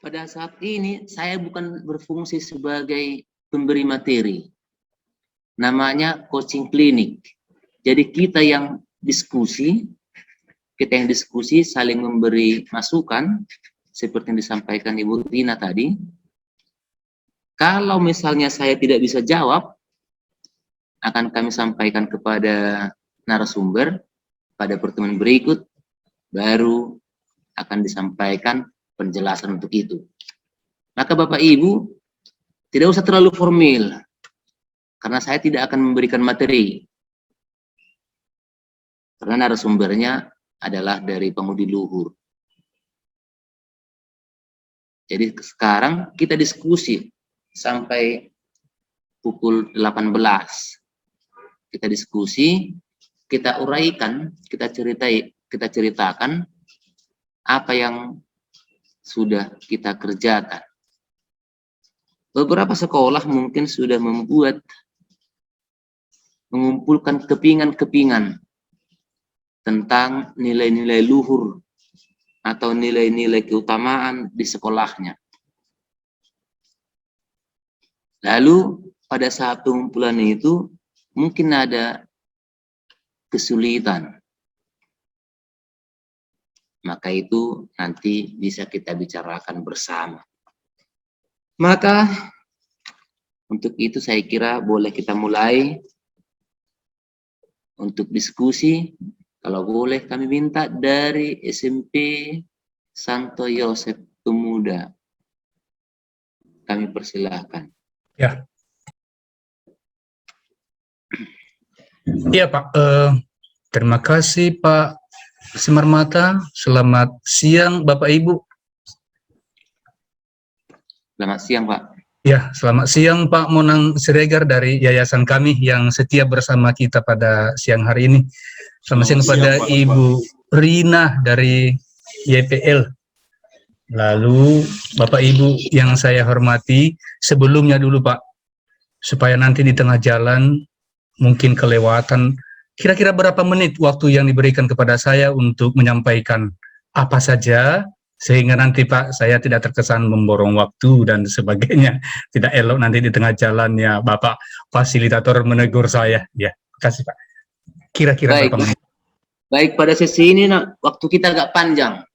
pada saat ini saya bukan berfungsi sebagai pemberi materi. Namanya coaching klinik. Jadi kita yang diskusi saling memberi masukan seperti yang disampaikan Ibu Rina tadi. Kalau misalnya saya tidak bisa jawab, akan kami sampaikan kepada narasumber pada pertemuan berikut, baru akan disampaikan penjelasan untuk itu. Maka Bapak Ibu tidak usah terlalu formal, karena saya tidak akan memberikan materi. Karena narasumbernya adalah dari pemudi luhur. Jadi sekarang kita diskusi sampai pukul 18. Kita diskusi, kita uraikan, kita ceritakan apa yang sudah kita kerjakan. Beberapa sekolah mungkin sudah mengumpulkan kepingan-kepingan tentang nilai-nilai luhur atau nilai-nilai keutamaan di sekolahnya. Lalu pada saat pengumpulan itu mungkin ada kesulitan. Maka itu nanti bisa kita bicarakan bersama. Maka untuk itu saya kira boleh kita mulai untuk diskusi. Kalau boleh kami minta dari SMP Santo Yosef Pemuda. Kami persilahkan. Ya. Iya Pak, terima kasih Pak Simarmata. Selamat siang Bapak Ibu. Selamat siang Pak. Ya, selamat siang Pak Monang Siregar dari yayasan kami yang setia bersama kita pada siang hari ini. Selamat siang kepada Ibu Rina dari YPL. Lalu Bapak Ibu yang saya hormati, sebelumnya dulu Pak, supaya nanti di tengah jalan mungkin kelewatan, kira-kira berapa menit waktu yang diberikan kepada saya untuk menyampaikan apa saja, sehingga nanti Pak saya tidak terkesan memborong waktu dan sebagainya. Tidak elok nanti di tengah jalannya Bapak fasilitator menegur saya. Ya, kasih Pak. Kira-kira berapa menit? Baik, pada sesi ini waktu kita agak panjang.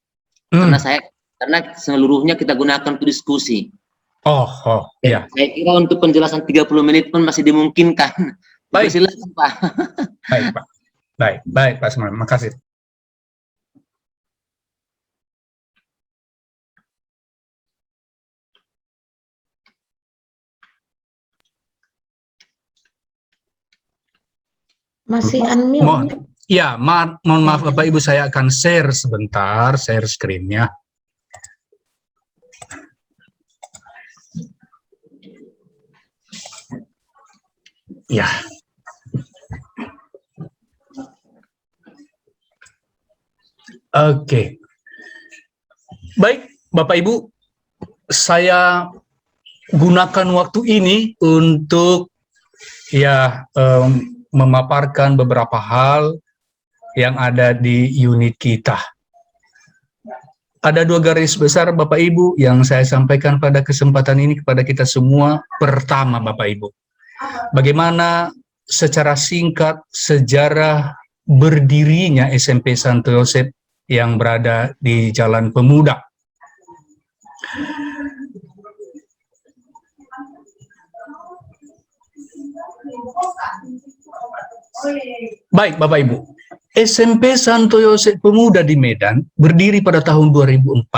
Karena seluruhnya kita gunakan untuk diskusi. Ya. Saya kira untuk penjelasan 30 menit pun masih dimungkinkan. Baik. Silakan Pak. Baik Pak. Baik Pak Semarang. Makasih. Masih unmute. Mohon maaf Bapak Ibu, saya akan share sebentar, share screen-nya. Ya. Oke. Baik, Bapak Ibu, saya gunakan waktu ini untuk memaparkan beberapa hal yang ada di unit kita. Ada 2 garis besar Bapak Ibu yang saya sampaikan pada kesempatan ini kepada kita semua. Pertama Bapak Ibu, bagaimana secara singkat sejarah berdirinya SMP Santo Yosef yang berada di Jalan Pemuda. Baik Bapak Ibu, SMP Santo Yosef Pemuda di Medan berdiri pada tahun 2004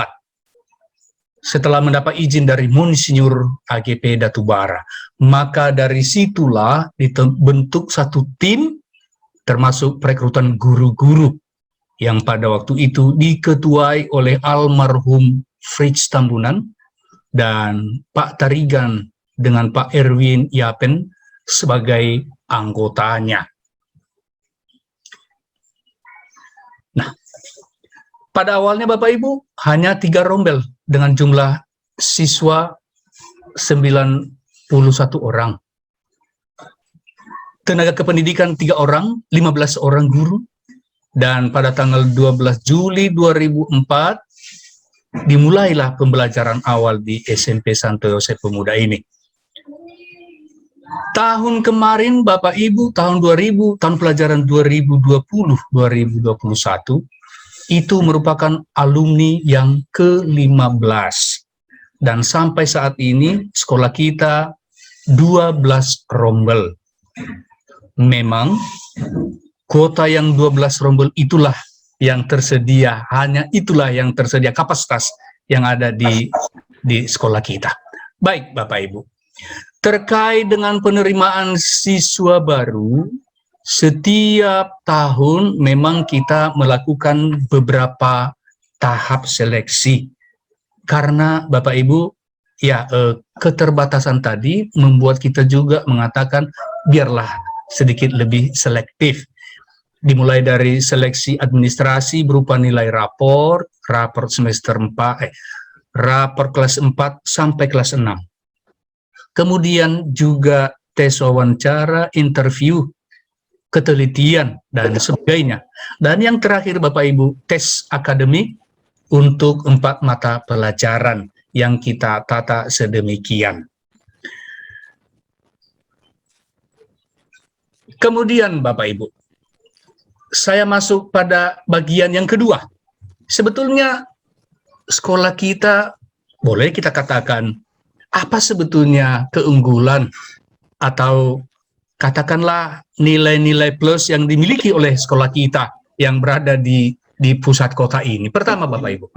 setelah mendapat izin dari Monsinyur AGP Datubara. Maka dari situlah dibentuk satu tim termasuk perekrutan guru-guru yang pada waktu itu diketuai oleh almarhum Fritz Tambunan dan Pak Tarigan dengan Pak Erwin Yapen sebagai anggotanya. Nah, pada awalnya Bapak Ibu hanya 3 rombel dengan jumlah siswa 91 orang. Tenaga kependidikan 3 orang, 15 orang guru. Dan pada tanggal 12 Juli 2004 dimulailah pembelajaran awal di SMP Santo Yosef Pemuda ini. Tahun kemarin Bapak Ibu, tahun 2000, tahun pelajaran 2020-2021, itu merupakan alumni yang ke-15. Dan sampai saat ini sekolah kita 12 rombel. Memang kuota yang 12 rombel itulah yang tersedia, hanya itulah yang tersedia kapasitas yang ada di sekolah kita. Baik Bapak Ibu, terkait dengan penerimaan siswa baru, setiap tahun memang kita melakukan beberapa tahap seleksi. Karena Bapak Ibu, ya keterbatasan tadi membuat kita juga mengatakan biarlah sedikit lebih selektif. Dimulai dari seleksi administrasi berupa nilai rapor semester 4, rapor kelas 4 sampai kelas 6. Kemudian juga tes wawancara, interview, ketelitian, dan sebagainya. Dan yang terakhir Bapak Ibu, tes akademik untuk 4 mata pelajaran yang kita tata sedemikian. Kemudian Bapak Ibu, saya masuk pada bagian yang kedua. Sebetulnya sekolah kita, boleh kita katakan, apa sebetulnya keunggulan atau katakanlah nilai-nilai plus yang dimiliki oleh sekolah kita yang berada di pusat kota ini. Pertama Bapak Ibu,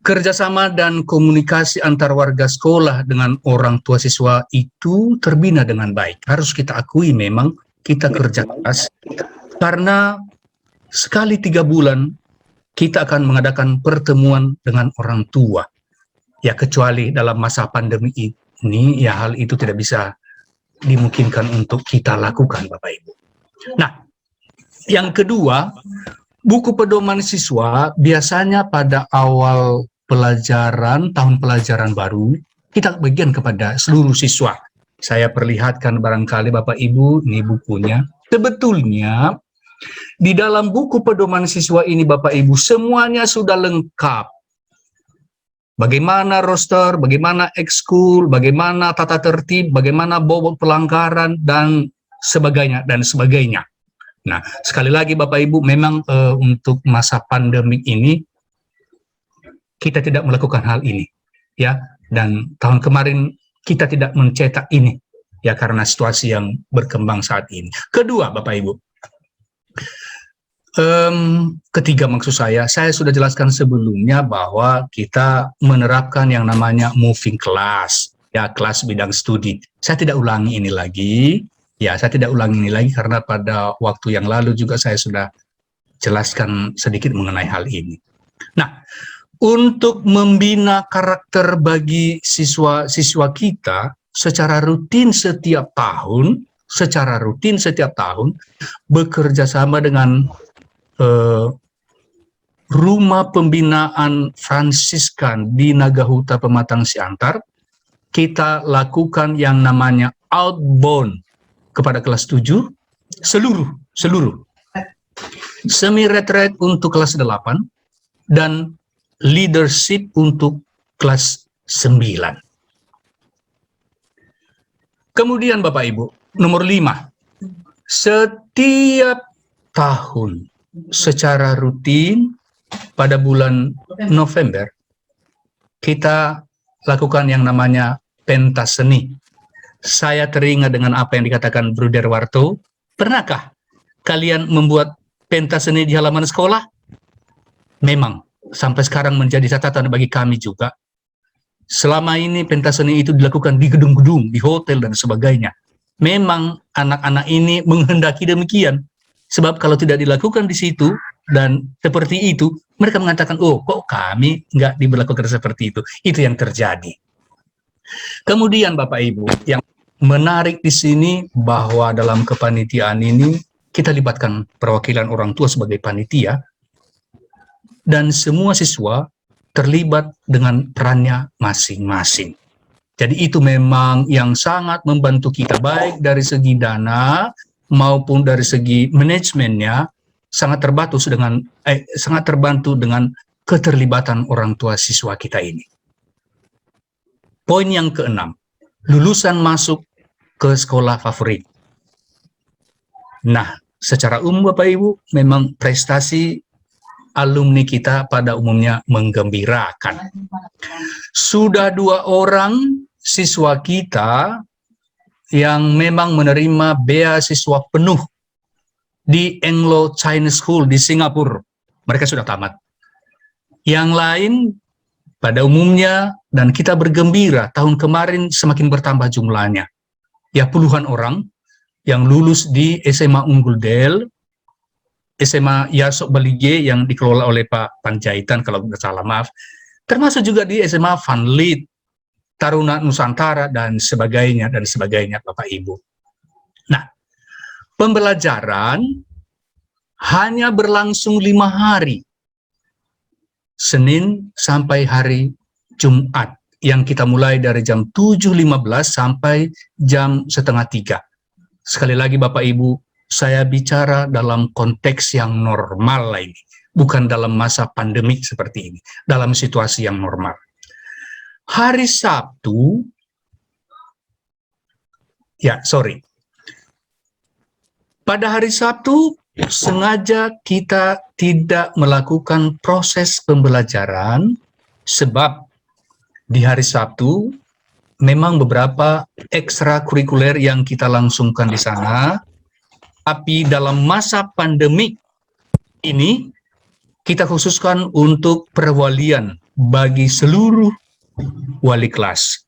kerjasama dan komunikasi antar warga sekolah dengan orang tua siswa itu terbina dengan baik. Harus kita akui memang kita kerja keras, karena sekali 3 bulan kita akan mengadakan pertemuan dengan orang tua. Ya kecuali dalam masa pandemi ini, ya hal itu tidak bisa dimungkinkan untuk kita lakukan Bapak Ibu. Nah, yang kedua, buku pedoman siswa biasanya pada awal pelajaran, tahun pelajaran baru, kita bagikan kepada seluruh siswa. Saya perlihatkan barangkali Bapak Ibu, ini bukunya. Sebetulnya, di dalam buku pedoman siswa ini Bapak Ibu, semuanya sudah lengkap. Bagaimana roster, bagaimana ekskul, bagaimana tata tertib, bagaimana bobot pelanggaran, dan sebagainya, dan sebagainya. Nah, sekali lagi Bapak Ibu, memang untuk masa pandemik ini kita tidak melakukan hal ini, ya. Dan tahun kemarin kita tidak mencetak ini, ya, karena situasi yang berkembang saat ini. Kedua, Bapak Ibu, ketiga maksud saya sudah jelaskan sebelumnya bahwa kita menerapkan yang namanya moving class, ya, kelas bidang studi. Saya tidak ulangi ini lagi. Ya, saya tidak ulangi ini lagi karena pada waktu yang lalu juga saya sudah jelaskan sedikit mengenai hal ini. Nah, untuk membina karakter bagi siswa-siswa kita secara rutin setiap tahun, bekerja sama dengan Rumah Pembinaan Fransiskan di Nagahuta Pematang Siantar, kita lakukan yang namanya outbound kepada kelas 7, seluruh. Semi retreat untuk kelas 8, dan leadership untuk kelas 9. Kemudian Bapak Ibu, nomor 5, setiap tahun secara rutin pada bulan November, kita lakukan yang namanya pentas seni. Saya teringat dengan apa yang dikatakan Bruder Warto. Pernahkah kalian membuat pentas seni di halaman sekolah? Memang, sampai sekarang menjadi catatan bagi kami juga. Selama ini pentas seni itu dilakukan di gedung-gedung, di hotel, dan sebagainya. Memang anak-anak ini menghendaki demikian. Sebab kalau tidak dilakukan di situ, dan seperti itu, mereka mengatakan, oh kok kami nggak diberlakukan seperti itu. Itu yang terjadi. Kemudian Bapak Ibu, yang menarik di sini bahwa dalam kepanitiaan ini kita libatkan perwakilan orang tua sebagai panitia, dan semua siswa terlibat dengan perannya masing-masing. Jadi itu memang yang sangat membantu kita, baik dari segi dana maupun dari segi manajemennya, sangat terbantu dengan keterlibatan orang tua siswa kita ini. Poin yang keenam, lulusan masuk ke sekolah favorit. Nah, secara umum Bapak Ibu, memang prestasi alumni kita pada umumnya menggembirakan. Sudah 2 orang siswa kita yang memang menerima beasiswa penuh di Anglo Chinese School di Singapura. Mereka sudah tamat. Yang lain pada umumnya, dan kita bergembira, tahun kemarin semakin bertambah jumlahnya. Ya, puluhan orang yang lulus di SMA Unggul Del, SMA Yasok Balige yang dikelola oleh Pak Panjaitan, kalau tidak salah, maaf. Termasuk juga di SMA Van Lith, Taruna Nusantara, dan sebagainya, Bapak Ibu. Nah, pembelajaran hanya berlangsung 5 hari, Senin sampai hari Jumat, yang kita mulai dari jam 7.15 sampai jam 2:30. Sekali lagi Bapak Ibu, saya bicara dalam konteks yang normal ini, bukan dalam masa pandemik seperti ini, dalam situasi yang normal. Hari Sabtu, pada hari Sabtu, sengaja kita tidak melakukan proses pembelajaran, sebab di hari Sabtu memang beberapa ekstrakurikuler yang kita langsungkan di sana, tapi dalam masa pandemik ini kita khususkan untuk perwalian bagi seluruh wali kelas.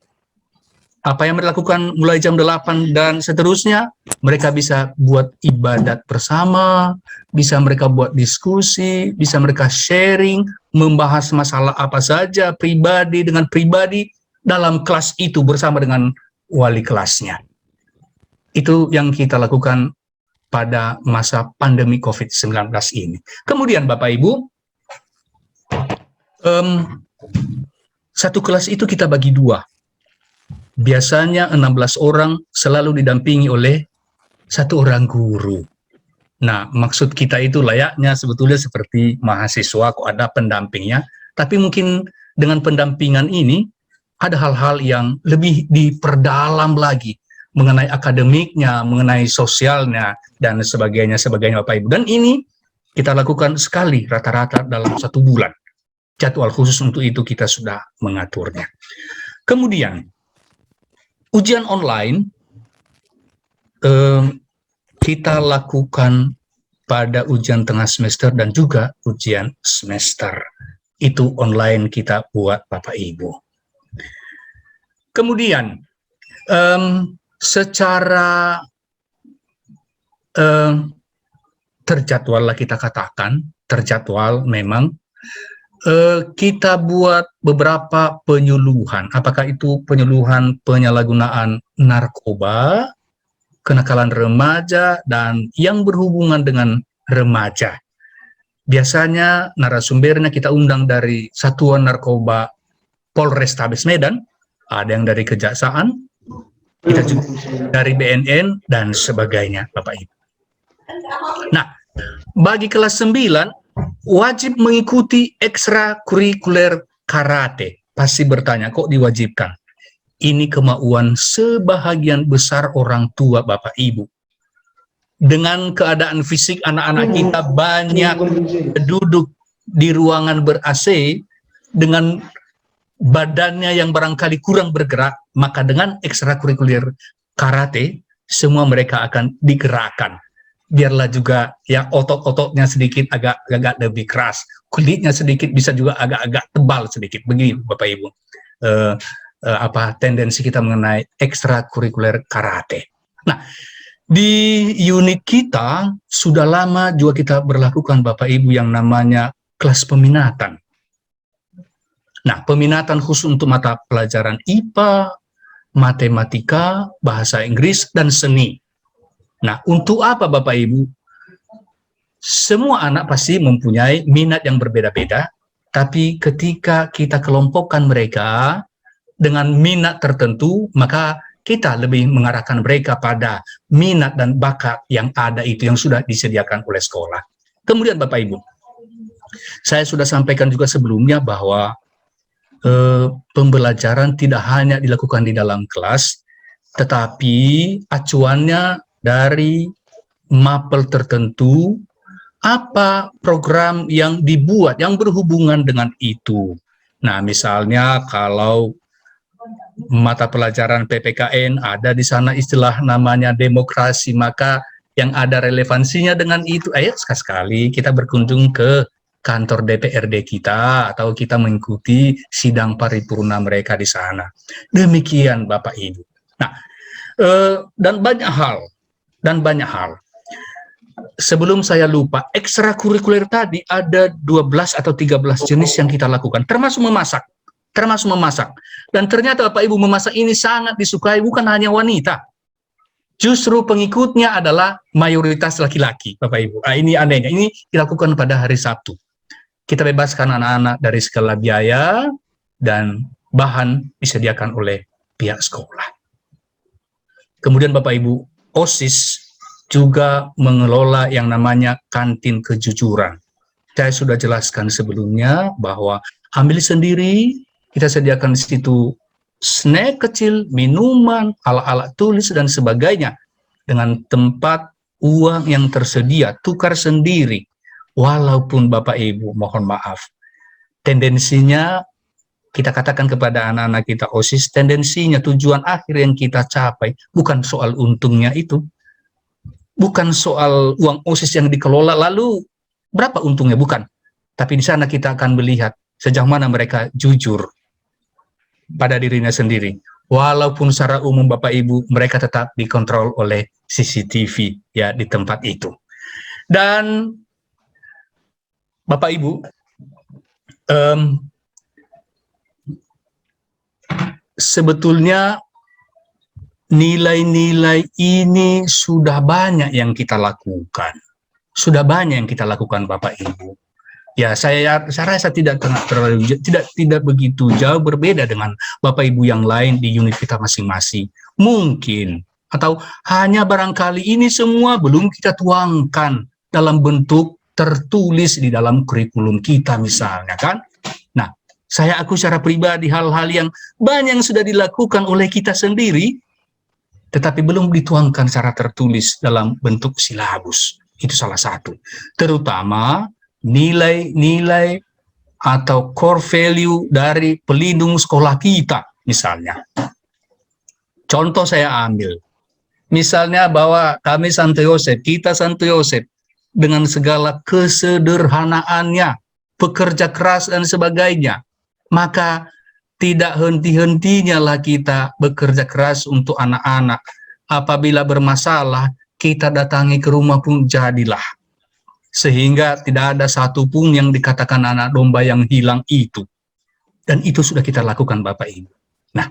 Apa yang mereka lakukan mulai jam 8 dan seterusnya, mereka bisa buat ibadat bersama, bisa mereka buat diskusi, bisa mereka sharing, membahas masalah apa saja pribadi dengan pribadi dalam kelas itu bersama dengan wali kelasnya. Itu yang kita lakukan pada masa pandemi COVID-19 ini. Kemudian Bapak Ibu, satu kelas itu kita bagi 2. Biasanya 16 orang selalu didampingi oleh 1 orang guru. Nah, maksud kita itu layaknya sebetulnya seperti mahasiswa, kok ada pendampingnya, tapi mungkin dengan pendampingan ini ada hal-hal yang lebih diperdalam lagi mengenai akademiknya, mengenai sosialnya, dan sebagainya Bapak Ibu. Dan ini kita lakukan sekali rata-rata dalam 1 bulan. Jadwal khusus untuk itu kita sudah mengaturnya. Kemudian, ujian online kita lakukan pada ujian tengah semester dan juga ujian semester. Itu online kita buat Bapak Ibu. Kemudian, secara terjadwal lah kita katakan, terjadwal memang, kita buat beberapa penyuluhan. Apakah itu penyuluhan penyalahgunaan narkoba, kenakalan remaja, dan yang berhubungan dengan remaja. Biasanya narasumbernya kita undang dari Satuan Narkoba Polrestabes Medan, ada yang dari Kejaksaan, kita juga dari BNN, dan sebagainya, Bapak Ibu. Nah, bagi kelas 9, wajib mengikuti ekstrakurikuler karate. Pasti bertanya, kok diwajibkan? Ini kemauan sebahagian besar orang tua Bapak Ibu. Dengan keadaan fisik anak-anak kita banyak duduk di ruangan ber-AC, dengan badannya yang barangkali kurang bergerak, maka dengan ekstrakurikuler karate, semua mereka akan digerakkan. Biarlah juga ya otot-ototnya sedikit agak lebih keras, kulitnya sedikit bisa juga agak-agak tebal sedikit. Begini Bapak Ibu, tendensi kita mengenai ekstrakurikuler karate. Nah, di unit kita sudah lama juga kita berlakukan Bapak Ibu yang namanya kelas peminatan. Nah, peminatan khusus untuk mata pelajaran IPA, matematika, bahasa Inggris, dan seni. Nah, untuk apa Bapak Ibu? Semua anak pasti mempunyai minat yang berbeda-beda, tapi ketika kita kelompokkan mereka dengan minat tertentu, maka kita lebih mengarahkan mereka pada minat dan bakat yang ada itu, yang sudah disediakan oleh sekolah. Kemudian Bapak Ibu, Saya sudah sampaikan juga sebelumnya bahwa pembelajaran tidak hanya dilakukan di dalam kelas, tetapi acuannya dari mapel tertentu, apa program yang dibuat yang berhubungan dengan itu. Nah, misalnya kalau mata pelajaran PPKN ada di sana istilah namanya demokrasi, maka yang ada relevansinya dengan itu, ayo sekali-sekali kita berkunjung ke kantor DPRD kita atau kita mengikuti sidang paripurna mereka di sana. Demikian Bapak Ibu. Nah, dan banyak hal. Sebelum saya lupa, ekstrakurikuler tadi ada 12 atau 13 jenis yang kita lakukan, termasuk memasak. Dan ternyata Bapak Ibu, memasak ini sangat disukai bukan hanya wanita. Justru pengikutnya adalah mayoritas laki-laki, Bapak Ibu. Nah, ini anehnya, ini dilakukan pada hari Sabtu. Kita bebaskan anak-anak dari segala biaya dan bahan disediakan oleh pihak sekolah. Kemudian Bapak Ibu, OSIS juga mengelola yang namanya kantin kejujuran. Saya sudah jelaskan sebelumnya bahwa ambil sendiri, kita sediakan di situ snack kecil, minuman, alat-alat tulis, dan sebagainya. Dengan tempat uang yang tersedia, tukar sendiri. Walaupun Bapak Ibu, mohon maaf, tendensinya, kita katakan kepada anak-anak kita OSIS, tendensinya tujuan akhir yang kita capai, bukan soal untungnya itu, bukan soal uang OSIS yang dikelola, lalu berapa untungnya, bukan. Tapi di sana kita akan melihat sejauh mana mereka jujur pada dirinya sendiri. Walaupun secara umum Bapak Ibu, mereka tetap dikontrol oleh CCTV ya di tempat itu. Dan Bapak Ibu, sebetulnya nilai-nilai ini sudah banyak yang kita lakukan. Sudah banyak yang kita lakukan Bapak Ibu. Ya, saya rasa tidak begitu jauh berbeda dengan Bapak Ibu yang lain di unit kita masing-masing. Mungkin, atau hanya barangkali ini semua belum kita tuangkan dalam bentuk tertulis di dalam kurikulum kita misalnya, kan? Nah, aku secara pribadi hal-hal yang banyak yang sudah dilakukan oleh kita sendiri, tetapi belum dituangkan secara tertulis dalam bentuk silabus. Itu salah satu. Terutama nilai-nilai atau core value dari pelindung sekolah kita, misalnya. Contoh saya ambil. Misalnya bahwa kami Santo Yosef, kita Santo Yosef, dengan segala kesederhanaannya, pekerja keras dan sebagainya, maka tidak henti-hentinya lah kita bekerja keras untuk anak-anak. Apabila bermasalah, kita datangi ke rumah pun jadilah. Sehingga tidak ada satupun yang dikatakan anak domba yang hilang itu. Dan itu sudah kita lakukan Bapak Ibu. Nah,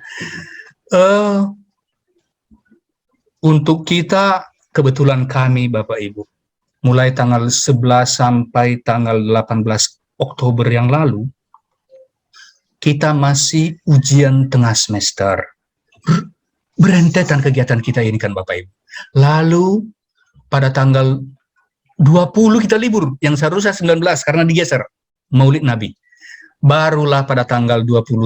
untuk kita, kebetulan kami Bapak Ibu, mulai tanggal 11 sampai tanggal 18 Oktober yang lalu, kita masih ujian tengah semester. Berentetan kegiatan kita ini kan Bapak Ibu. Lalu pada tanggal 20 kita libur, yang seharusnya 19 karena digeser, Maulid Nabi. Barulah pada tanggal 21,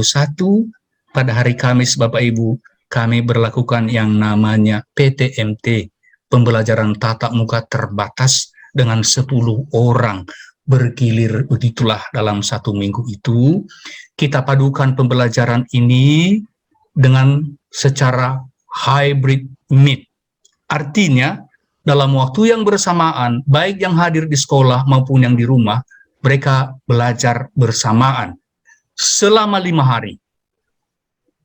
pada hari Kamis Bapak Ibu, kami berlakukan yang namanya PTMT, pembelajaran tatap muka terbatas dengan 10 orang bergilir. Begitulah dalam 1 minggu itu, kita padukan pembelajaran ini dengan secara hybrid meet. Artinya, dalam waktu yang bersamaan, baik yang hadir di sekolah maupun yang di rumah, mereka belajar bersamaan selama 5 hari.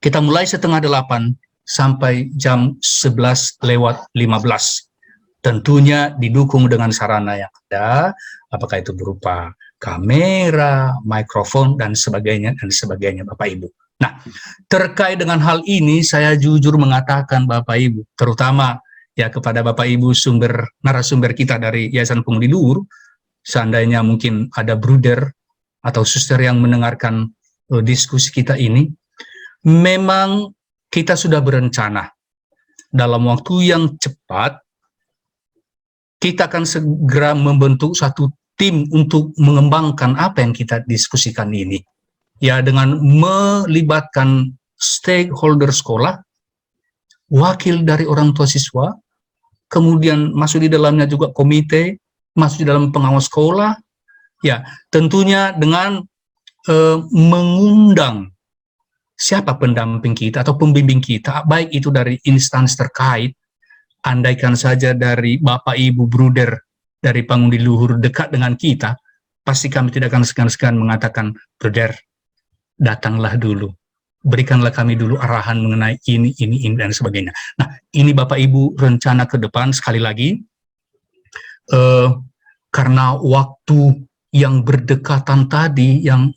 Kita mulai setengah 8 sampai jam 11:15. Tentunya didukung dengan sarana yang ada, apakah itu berupa kamera, mikrofon, dan sebagainya, Bapak Ibu. Nah, terkait dengan hal ini, saya jujur mengatakan Bapak Ibu, terutama ya kepada Bapak Ibu narasumber kita dari Yayasan Pungli Luhur, seandainya mungkin ada bruder atau suster yang mendengarkan diskusi kita ini, memang kita sudah berencana dalam waktu yang cepat, kita akan segera membentuk satu tim untuk mengembangkan apa yang kita diskusikan ini. Ya, dengan melibatkan stakeholder sekolah, wakil dari orang tua siswa, kemudian masuk di dalamnya juga komite, masuk di dalam pengawas sekolah, ya tentunya dengan mengundang siapa pendamping kita atau pembimbing kita, baik itu dari instansi terkait, andaikan saja dari Bapak Ibu Bruder dari Pangundi Luhur dekat dengan kita, pasti kami tidak akan segan-segan mengatakan, Bruder, datanglah dulu, berikanlah kami dulu arahan mengenai ini, dan sebagainya. Nah, ini Bapak Ibu rencana ke depan, sekali lagi, karena waktu yang berdekatan tadi, yang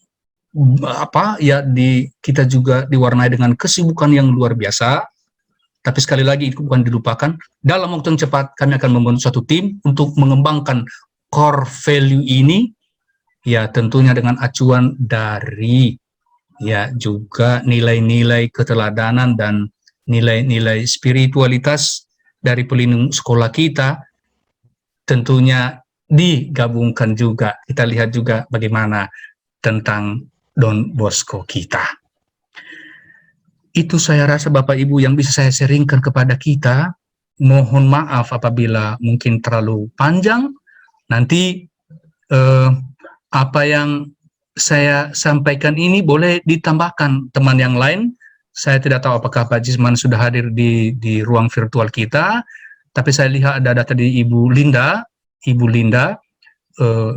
kita juga diwarnai dengan kesibukan yang luar biasa, tapi sekali lagi itu bukan dilupakan, dalam waktu yang cepat kami akan membentuk suatu tim untuk mengembangkan core value ini, ya tentunya dengan acuan dari ya juga nilai-nilai keteladanan dan nilai-nilai spiritualitas dari pelindung sekolah kita, tentunya digabungkan juga. Kita lihat juga bagaimana tentang Don Bosco kita. Itu saya rasa Bapak Ibu yang bisa saya sharingkan kepada kita. Mohon maaf apabila mungkin terlalu panjang. Nanti apa yang saya sampaikan ini boleh ditambahkan teman yang lain. Saya tidak tahu apakah Pak Jisman sudah hadir di ruang virtual kita, tapi saya lihat ada tadi Ibu Linda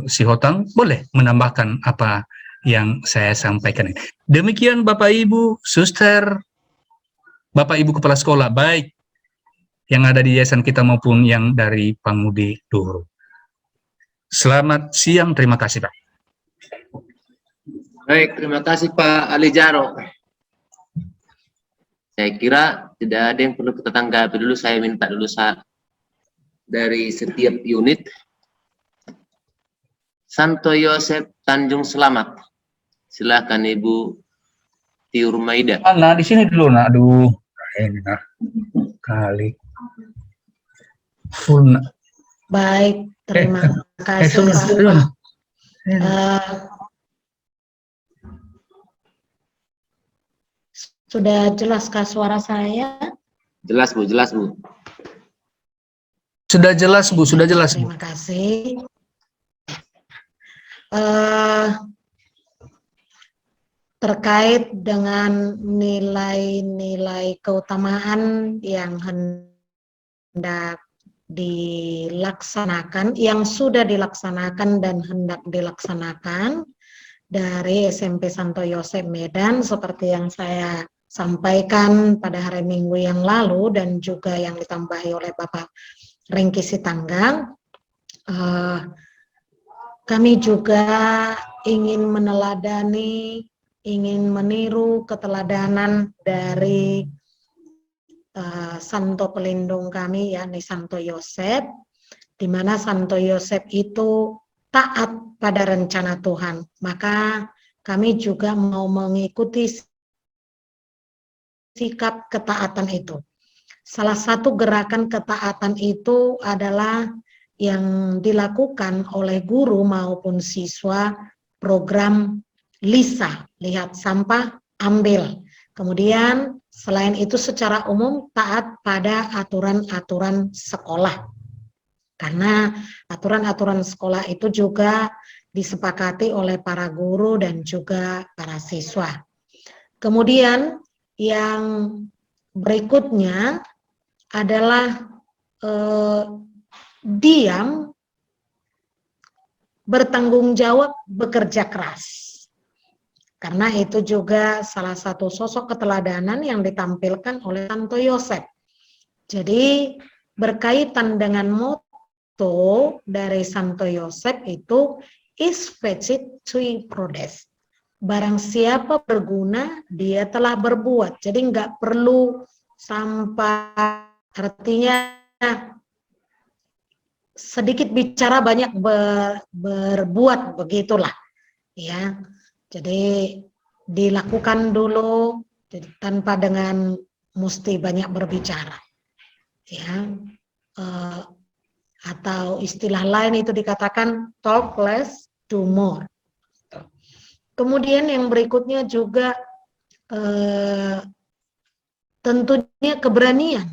Sihotang, boleh menambahkan apa yang saya sampaikan ini. Demikian Bapak Ibu, Suster, Bapak Ibu Kepala Sekolah, baik yang ada di yayasan kita maupun yang dari Pangudi Luhur. Selamat siang, terima kasih Pak. Baik, terima kasih Pak Ali Jaro. Saya kira tidak ada yang perlu kita tanggapi dulu, saya minta dulu dari setiap unit. Santo Yosef Tanjung Selamat. Silakan Ibu Tiur Maida. Nah, di sini dulu, nah, aduh, ini nah, kali. Full, nah. Baik, terima kasih. Sudah jelaskah suara saya? Jelas Bu, jelas Bu. Sudah jelas Bu, sudah jelas Bu. Terima kasih. Terkait dengan nilai-nilai keutamaan yang hendak dilaksanakan, yang sudah dilaksanakan dan hendak dilaksanakan dari SMP Santo Yosef Medan, seperti yang saya sampaikan pada hari Minggu yang lalu dan juga yang ditambahi oleh Bapak Rengki Sitanggang. Kami juga ingin meneladani, ingin meniru keteladanan dari Santo Pelindung kami, yakni Santo Yosef, di mana Santo Yosef itu taat pada rencana Tuhan. Maka kami juga mau mengikuti sikap ketaatan itu. Salah satu gerakan ketaatan itu adalah yang dilakukan oleh guru maupun siswa program LISA, lihat sampah, ambil. Kemudian selain itu secara umum taat pada aturan-aturan sekolah. Karena aturan-aturan sekolah itu juga disepakati oleh para guru dan juga para siswa. Kemudian yang berikutnya adalah diam, bertanggung jawab, bekerja keras. Karena itu juga salah satu sosok keteladanan yang ditampilkan oleh Santo Yosef. Jadi berkaitan dengan motto dari Santo Yosef itu is fecit sui prodest. Barang siapa berguna, dia telah berbuat. Jadi nggak perlu sampai, artinya sedikit bicara banyak berbuat, begitulah ya. Jadi dilakukan dulu tanpa dengan mesti banyak berbicara ya. atau istilah lain itu dikatakan talk less, do more. Kemudian yang berikutnya juga tentunya keberanian,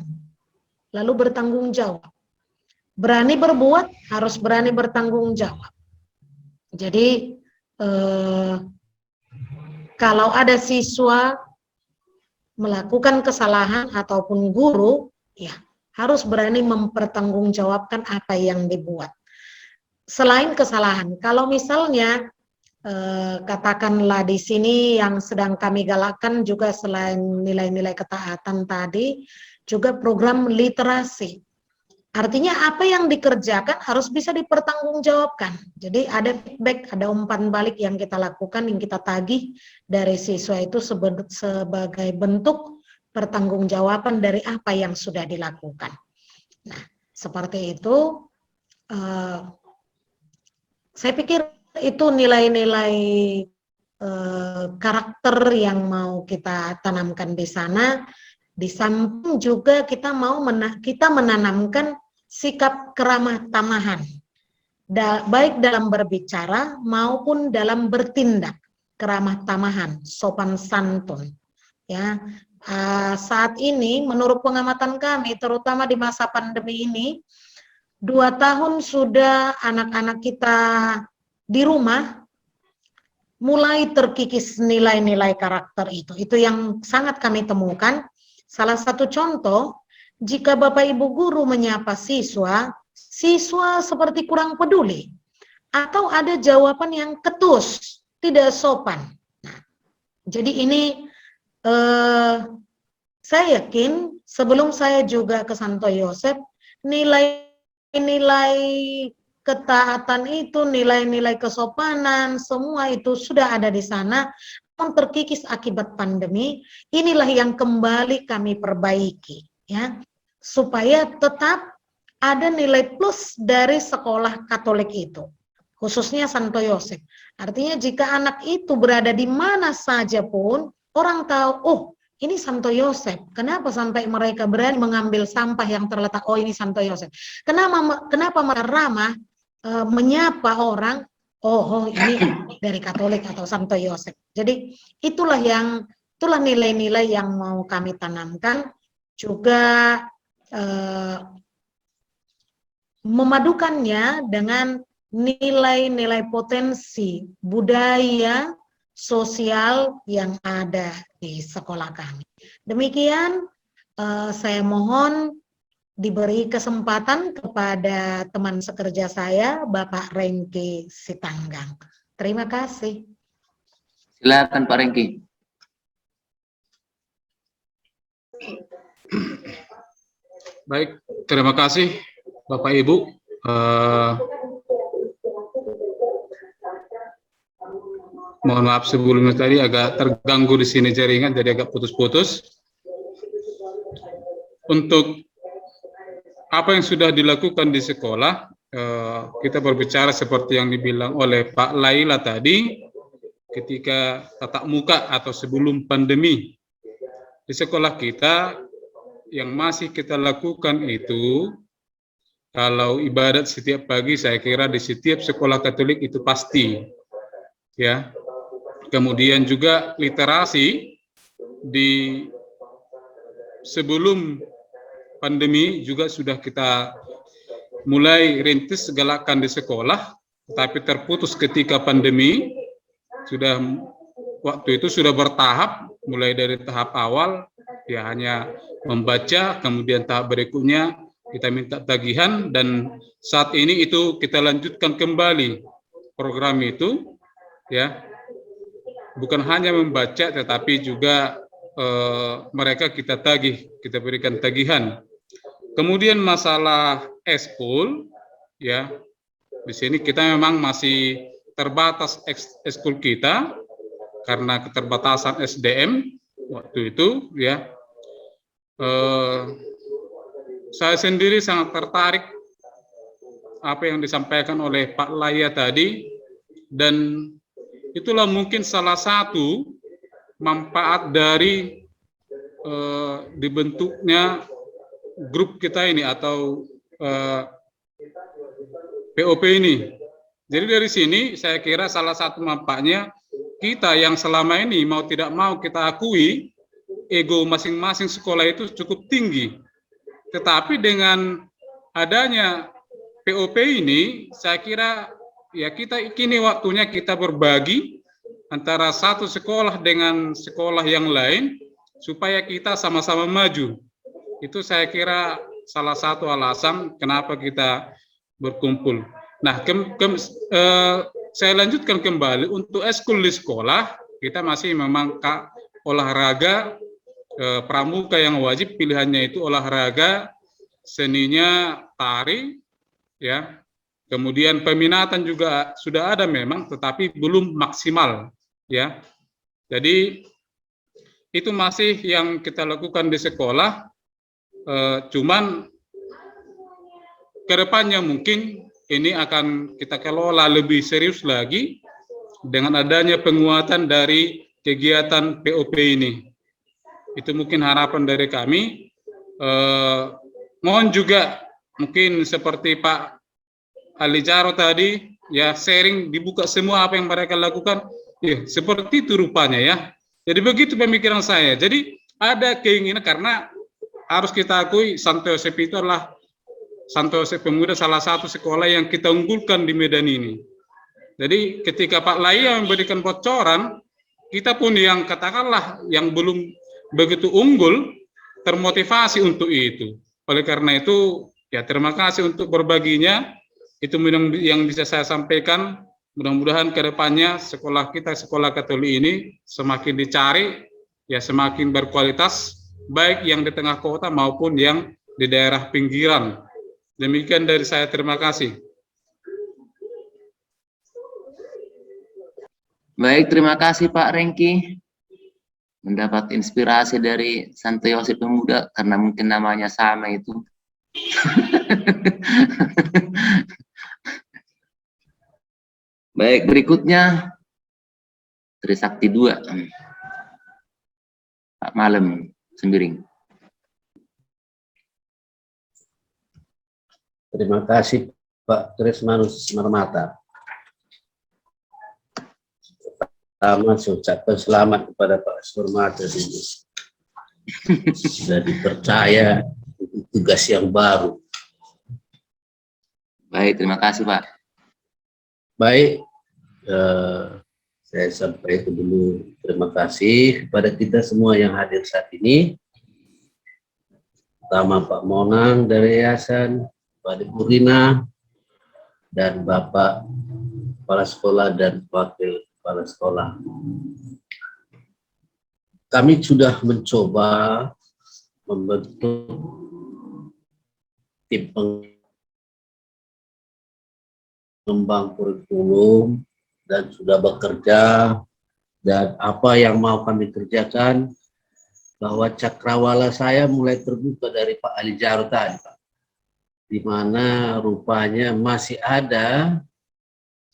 lalu bertanggung jawab. Berani berbuat, harus berani bertanggung jawab. Jadi kalau ada siswa melakukan kesalahan ataupun guru, ya harus berani mempertanggungjawabkan apa yang dibuat. Selain kesalahan, kalau misalnya katakanlah di sini yang sedang kami galakkan juga selain nilai-nilai ketaatan tadi, juga program literasi. Artinya apa yang dikerjakan harus bisa dipertanggungjawabkan. Jadi ada feedback, ada umpan balik yang kita lakukan, yang kita tagih dari siswa itu sebagai bentuk pertanggungjawaban dari apa yang sudah dilakukan. Nah, seperti itu. Saya pikir itu nilai-nilai karakter yang mau kita tanamkan di sana. Di samping juga kita mau menanamkan sikap keramah tamahan, baik dalam berbicara maupun dalam bertindak, keramah tamahan, sopan santun. Ya, saat ini menurut pengamatan kami, terutama di masa pandemi ini, 2 tahun sudah anak-anak kita di rumah mulai terkikis nilai-nilai karakter itu. Itu yang sangat kami temukan. Salah satu contoh, jika Bapak Ibu guru menyapa siswa, siswa seperti kurang peduli. Atau ada jawaban yang ketus, tidak sopan. Nah, jadi ini saya yakin sebelum saya juga ke Santo Yosef, nilai-nilai ketaatan itu, nilai-nilai kesopanan, semua itu sudah ada di sana. Terkikis akibat pandemi, inilah yang kembali kami perbaiki, ya, supaya tetap ada nilai plus dari sekolah Katolik itu, khususnya Santo Yosef. Artinya jika anak itu berada di mana saja pun, orang tahu, oh ini Santo Yosef. Kenapa sampai mereka berani mengambil sampah yang terletak, oh ini Santo Yosef. Kenapa mereka ramah menyapa orang, oh ini dari Katolik atau Santo Yosef. Jadi itulah nilai-nilai yang mau kami tanamkan, juga memadukannya dengan nilai-nilai potensi budaya sosial yang ada di sekolah kami. Demikian saya mohon diberi kesempatan kepada teman sekerja saya, Bapak Rengki Sitanggang. Terima kasih. Silakan Pak Rengki. Baik, terima kasih Bapak Ibu. Mohon maaf sebelumnya tadi agak terganggu di sini jaringan, jadi agak putus-putus. Untuk apa yang sudah dilakukan di sekolah, kita berbicara seperti yang dibilang oleh Pak Laila tadi, ketika tatap muka atau sebelum pandemi. Di sekolah kita, yang masih kita lakukan itu, kalau ibadat setiap pagi, saya kira di setiap sekolah Katolik itu pasti. Ya. Kemudian juga literasi, di sebelum pandemi juga sudah kita mulai rintis galakan di sekolah, tapi terputus ketika pandemi. Sudah waktu itu sudah bertahap, mulai dari tahap awal ya hanya membaca, kemudian tahap berikutnya kita minta tagihan, dan saat ini itu kita lanjutkan kembali program itu, ya, bukan hanya membaca tetapi juga mereka kita tagih, kita berikan tagihan. Kemudian masalah eskul, ya, di sini kita memang masih terbatas eskul kita karena keterbatasan SDM waktu itu, ya. Saya sendiri sangat tertarik apa yang disampaikan oleh Pak Laya tadi, dan itulah mungkin salah satu manfaat dari dibentuknya grup kita ini atau POP ini. Jadi dari sini saya kira salah satu manfaatnya kita yang selama ini mau tidak mau kita akui ego masing-masing sekolah itu cukup tinggi. Tetapi dengan adanya POP ini, saya kira ya kita kini waktunya kita berbagi antara satu sekolah dengan sekolah yang lain supaya kita sama-sama maju. Itu saya kira salah satu alasan kenapa kita berkumpul. Nah, saya lanjutkan kembali untuk eskul di sekolah, kita masih memang olahraga pramuka yang wajib pilihannya itu olahraga, seninya tari, ya. Kemudian peminatan juga sudah ada memang, tetapi belum maksimal, ya. Jadi itu masih yang kita lakukan di sekolah, cuman kedepannya mungkin ini akan kita kelola lebih serius lagi dengan adanya penguatan dari kegiatan POP ini. Itu mungkin harapan dari kami. Mohon juga mungkin seperti Pak Ali Jaro tadi, ya sharing dibuka semua apa yang mereka lakukan, ya seperti itu rupanya ya. Jadi begitu pemikiran saya. Jadi ada keinginan karena harus kita akui Santo Yosep itu adalah Santo Yosep Pemuda salah satu sekolah yang kita unggulkan di Medan ini. Jadi ketika Pak Laya memberikan bocoran, kita pun yang katakanlah yang belum begitu unggul termotivasi untuk itu. Oleh karena itu, ya terima kasih untuk berbaginya. Itu yang bisa saya sampaikan. Mudah-mudahan ke depannya sekolah kita, sekolah Katolik ini semakin dicari, ya semakin berkualitas, baik yang di tengah kota maupun yang di daerah pinggiran. Demikian dari saya, terima kasih. Baik, terima kasih Pak Rengki. Mendapat inspirasi dari Santo Yosep Pemuda, karena mungkin namanya sama itu. Baik, berikutnya Trisakti 2. Pak Malem Sembiring. Terima kasih Pak Trismanus Marmata. Pertama, saya ucapkan selamat kepada Pak Marmata ini. Sudah dipercaya tugas yang baru. Baik, terima kasih Pak. Baik, saya sampaikan dulu terima kasih kepada kita semua yang hadir saat ini. Pertama Pak Monang dari Yayasan, Pak Ibu Rina, dan Bapak Kepala Sekolah dan Wakil Kepala Sekolah. Kami sudah mencoba membentuk tim pengembang kurikulum dan sudah bekerja, dan apa yang mau kami kerjakan, bahwa cakrawala saya mulai terbuka dari Pak Ali Jaro tadi, Pak, di mana rupanya masih ada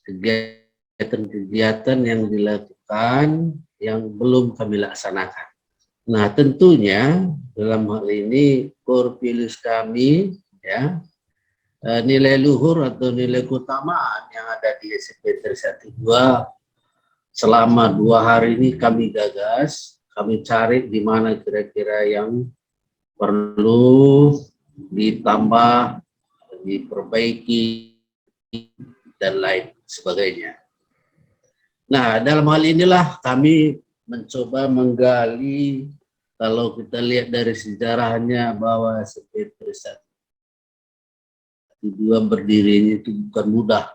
kegiatan-kegiatan yang dilakukan yang belum kami laksanakan. Nah, tentunya dalam hal ini korpilus kami, ya, nilai luhur atau nilai keutamaan yang ada di SMP Trisakti 2 selama 2 hari ini kami gagas, kami cari di mana kira-kira yang perlu ditambah, diperbaiki, dan lain sebagainya. Nah, dalam hal inilah kami mencoba menggali, kalau kita lihat dari sejarahnya bahwa SMP Trisakti 2 berdiri itu bukan mudah,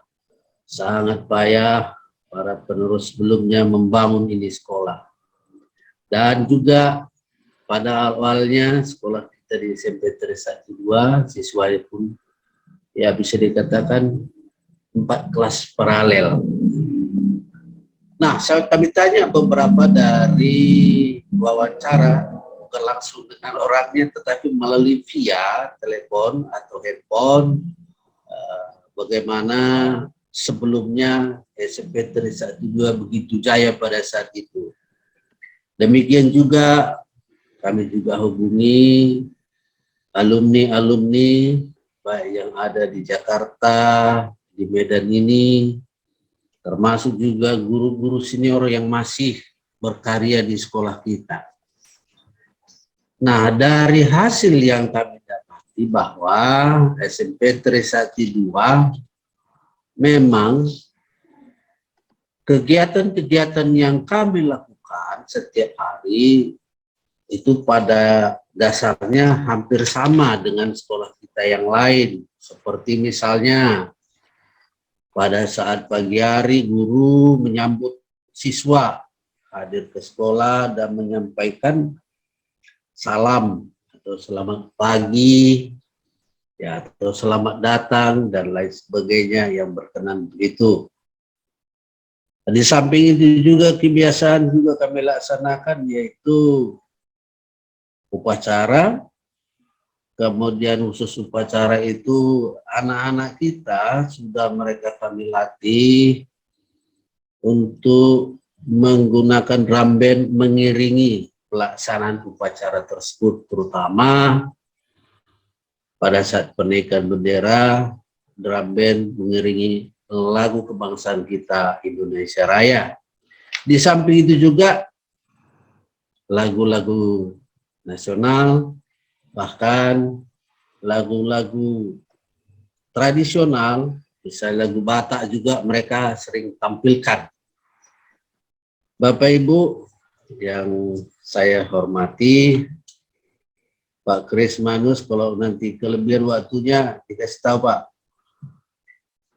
sangat payah para penerus sebelumnya membangun ini sekolah. Dan juga pada awalnya sekolah kita di SMP Trisakti 2 siswanya pun ya bisa dikatakan 4 kelas paralel. Nah, kami tanya beberapa dari wawancara, bukan langsung dengan orangnya, tetapi melalui via telepon atau handphone, bagaimana sebelumnya SMP Trisakti 2 begitu jaya pada saat itu. Demikian juga kami juga hubungi alumni-alumni baik yang ada di Jakarta, di di Medan ini, termasuk juga guru-guru senior yang masih berkarya di sekolah kita. Nah, dari hasil yang kami dapati bahwa SMP Trisakti II memang kegiatan-kegiatan yang kami lakukan setiap hari itu pada dasarnya hampir sama dengan sekolah kita yang lain. Seperti misalnya pada saat pagi hari guru menyambut siswa hadir ke sekolah dan menyampaikan salam atau selamat pagi, ya, atau selamat datang dan lain sebagainya yang berkenan begitu. Di samping itu juga kebiasaan juga kami laksanakan yaitu upacara. Kemudian khusus upacara itu anak-anak kita sudah mereka kami latih untuk menggunakan drum band mengiringi pelaksanaan upacara tersebut, terutama pada saat penaikan bendera, drum band mengiringi lagu kebangsaan kita Indonesia Raya. Di samping itu juga lagu-lagu nasional, bahkan lagu-lagu tradisional, misalnya lagu Batak juga mereka sering tampilkan. Bapak Ibu yang saya hormati, Pak Krismanus, kalau nanti kelebihan waktunya dikasih tahu Pak.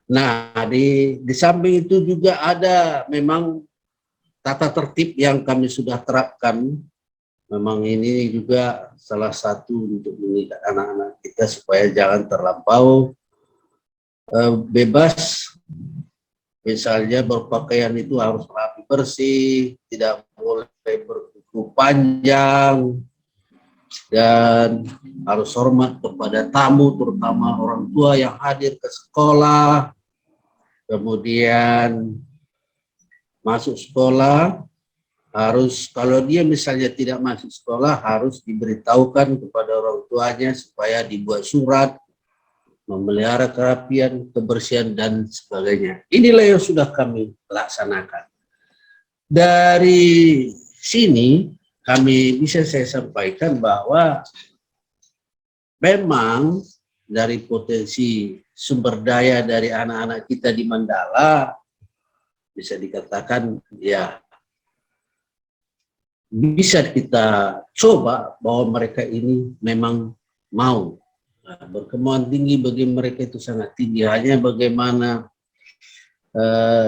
Nah, di samping itu juga ada memang tata tertib yang kami sudah terapkan. Memang ini juga salah satu untuk mengikat anak-anak kita supaya jangan terlampau bebas. Misalnya berpakaian itu harus rapi bersih, tidak boleh berkuku panjang, dan harus hormat kepada tamu, terutama orang tua yang hadir ke sekolah. Kemudian masuk sekolah harus, kalau dia misalnya tidak masuk sekolah, harus diberitahukan kepada orang tuanya supaya dibuat surat, memelihara kerapian, kebersihan, dan sebagainya. Inilah yang sudah kami laksanakan. Dari sini, kami bisa saya sampaikan bahwa memang dari potensi sumber daya dari anak-anak kita di Mandala, bisa dikatakan ya bisa kita coba bahwa mereka ini memang mau. Nah, berkemauan tinggi bagi mereka itu sangat tinggi. Hanya bagaimana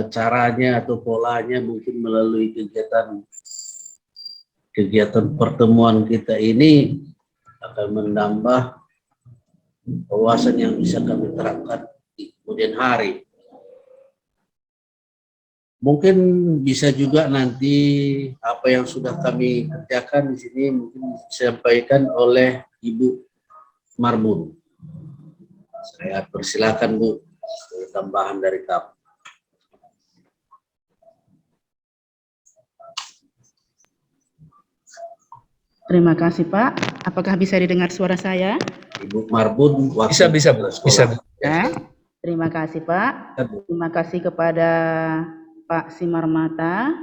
caranya atau polanya mungkin melalui kegiatan pertemuan kita ini akan menambah wawasan yang bisa kami terapkan di kemudian hari. Mungkin bisa juga nanti apa yang sudah kami kerjakan di sini mungkin disampaikan oleh Ibu Marbun. Saya persilakan Bu, tambahan dari kamu. Terima kasih Pak. Apakah bisa didengar suara saya? Ibu Marbun. Bisa. Ya. Terima kasih Pak. Terima kasih kepada Pak Simarmata.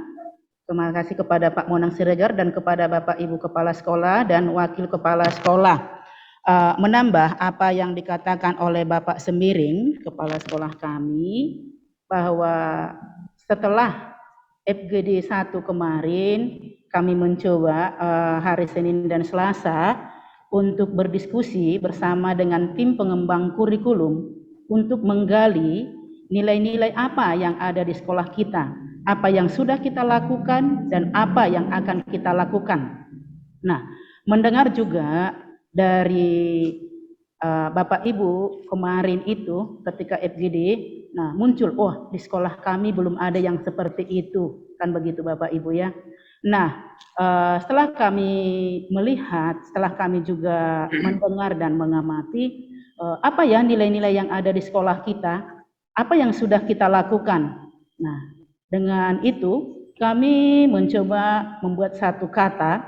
Terima kasih kepada Pak Monang Siregar dan kepada Bapak Ibu Kepala Sekolah dan Wakil Kepala Sekolah. Menambah apa yang dikatakan oleh Bapak Semiring, Kepala Sekolah kami, bahwa setelah FGD 1 kemarin, kami mencoba hari Senin dan Selasa untuk berdiskusi bersama dengan tim pengembang kurikulum untuk menggali nilai-nilai apa yang ada di sekolah kita, apa yang sudah kita lakukan dan apa yang akan kita lakukan. Nah, mendengar juga dari Bapak Ibu kemarin itu ketika FGD, nah muncul, oh di sekolah kami belum ada yang seperti itu, kan begitu Bapak Ibu ya. Nah, setelah kami melihat, setelah kami juga mendengar dan mengamati, apa ya nilai-nilai yang ada di sekolah kita, apa yang sudah kita lakukan. Nah, dengan itu kami mencoba membuat satu kata,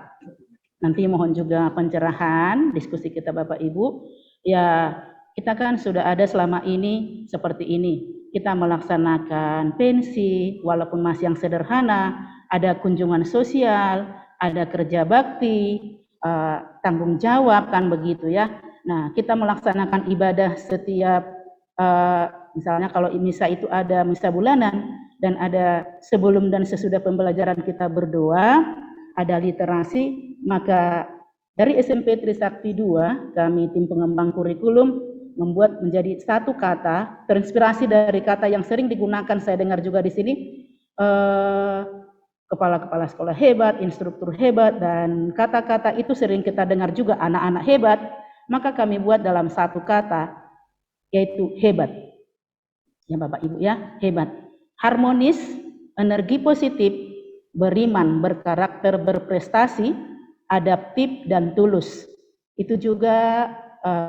nanti mohon juga pencerahan diskusi kita Bapak Ibu, ya kita kan sudah ada selama ini seperti ini, kita melaksanakan pensi, walaupun masih yang sederhana, ada kunjungan sosial, ada kerja bakti, tanggung jawab, kan begitu ya. Nah, kita melaksanakan ibadah setiap, misalnya kalau misa itu ada misa bulanan, dan ada sebelum dan sesudah pembelajaran kita berdoa, ada literasi, maka dari SMP Trisakti 2, kami tim pengembang kurikulum membuat menjadi satu kata, terinspirasi dari kata yang sering digunakan, saya dengar juga di sini, kepala-kepala sekolah hebat, instruktur hebat, dan kata-kata itu sering kita dengar juga anak-anak hebat, maka kami buat dalam satu kata, yaitu hebat. Ya Bapak Ibu ya, hebat. Harmonis, energi positif, beriman, berkarakter, berprestasi, adaptif, dan tulus. Itu juga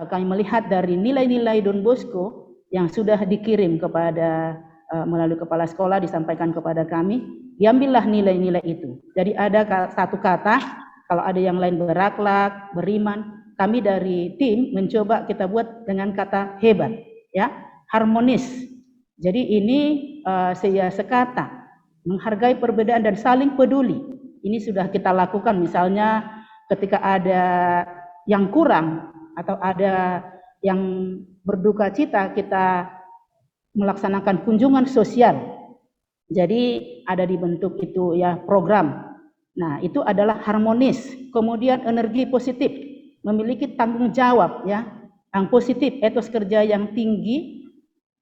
kami melihat dari nilai-nilai Don Bosco yang sudah dikirim kepada melalui kepala sekolah, disampaikan kepada kami, diambillah nilai-nilai itu. Jadi ada satu kata, kalau ada yang lain berakhlak, beriman, kami dari tim mencoba kita buat dengan kata hebat, ya, harmonis. Jadi ini sekata, menghargai perbedaan dan saling peduli. Ini sudah kita lakukan, misalnya ketika ada yang kurang atau ada yang berduka cita, kita melaksanakan kunjungan sosial. Jadi ada dibentuk itu ya program. Nah, itu adalah harmonis. Kemudian energi positif, memiliki tanggung jawab ya, yang positif, etos kerja yang tinggi,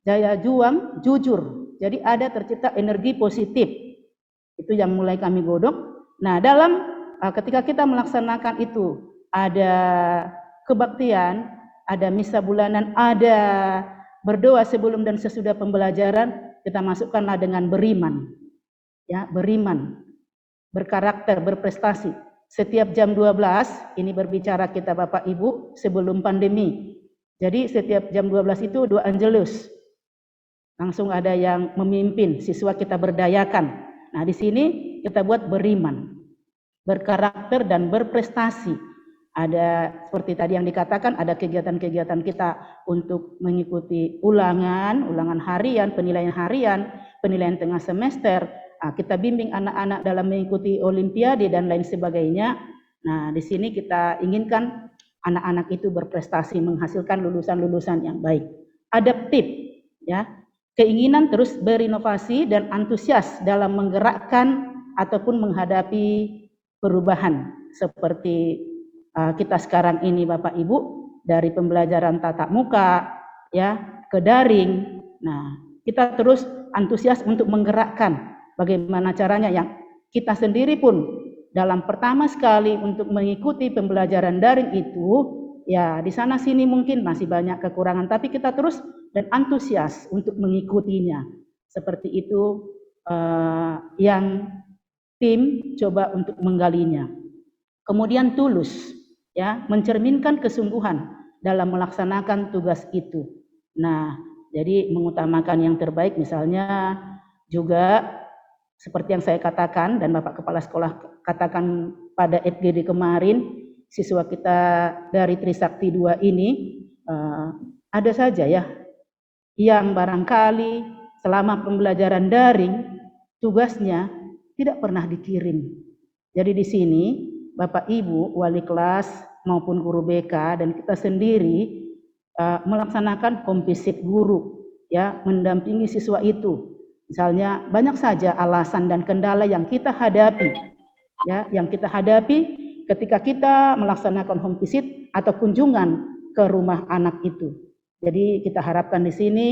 daya juang, jujur. Jadi ada tercipta energi positif. Itu yang mulai kami godok. Nah, dalam ketika kita melaksanakan itu, ada kebaktian, ada misa bulanan, ada berdoa sebelum dan sesudah pembelajaran, kita masukkanlah dengan beriman. Ya, beriman, berkarakter, berprestasi. Setiap jam 12, ini berbicara kita Bapak Ibu sebelum pandemi. Jadi setiap jam 12 itu doa Angelus. Langsung ada yang memimpin, siswa kita berdayakan. Nah, di sini kita buat beriman, berkarakter, dan berprestasi. Ada seperti tadi yang dikatakan, ada kegiatan-kegiatan kita untuk mengikuti ulangan harian, penilaian tengah semester. Kita bimbing anak-anak dalam mengikuti olimpiade dan lain sebagainya. Nah, di sini kita inginkan anak-anak itu berprestasi, menghasilkan lulusan-lulusan yang baik. Adaptif, ya, keinginan terus berinovasi dan antusias dalam menggerakkan ataupun menghadapi perubahan seperti kita sekarang ini Bapak Ibu, dari pembelajaran tatap muka ya ke daring. Nah, kita terus antusias untuk menggerakkan bagaimana caranya yang kita sendiri pun dalam pertama sekali untuk mengikuti pembelajaran daring itu, ya di sana sini mungkin masih banyak kekurangan, tapi kita terus dan antusias untuk mengikutinya. Seperti itu yang tim coba untuk menggalinya. Kemudian tulus, ya, mencerminkan kesungguhan dalam melaksanakan tugas itu. Nah, jadi mengutamakan yang terbaik, misalnya juga seperti yang saya katakan dan Bapak Kepala Sekolah katakan pada FGD kemarin, siswa kita dari Trisakti 2 ini ada saja ya yang barangkali selama pembelajaran daring tugasnya tidak pernah dikirim. Jadi di sini Bapak Ibu, wali kelas maupun guru BK dan kita sendiri melaksanakan kompisip guru, ya, mendampingi siswa itu. Misalnya banyak saja alasan dan kendala yang kita hadapi, ya, yang kita hadapi ketika kita melaksanakan home visit atau kunjungan ke rumah anak itu. Jadi kita harapkan di sini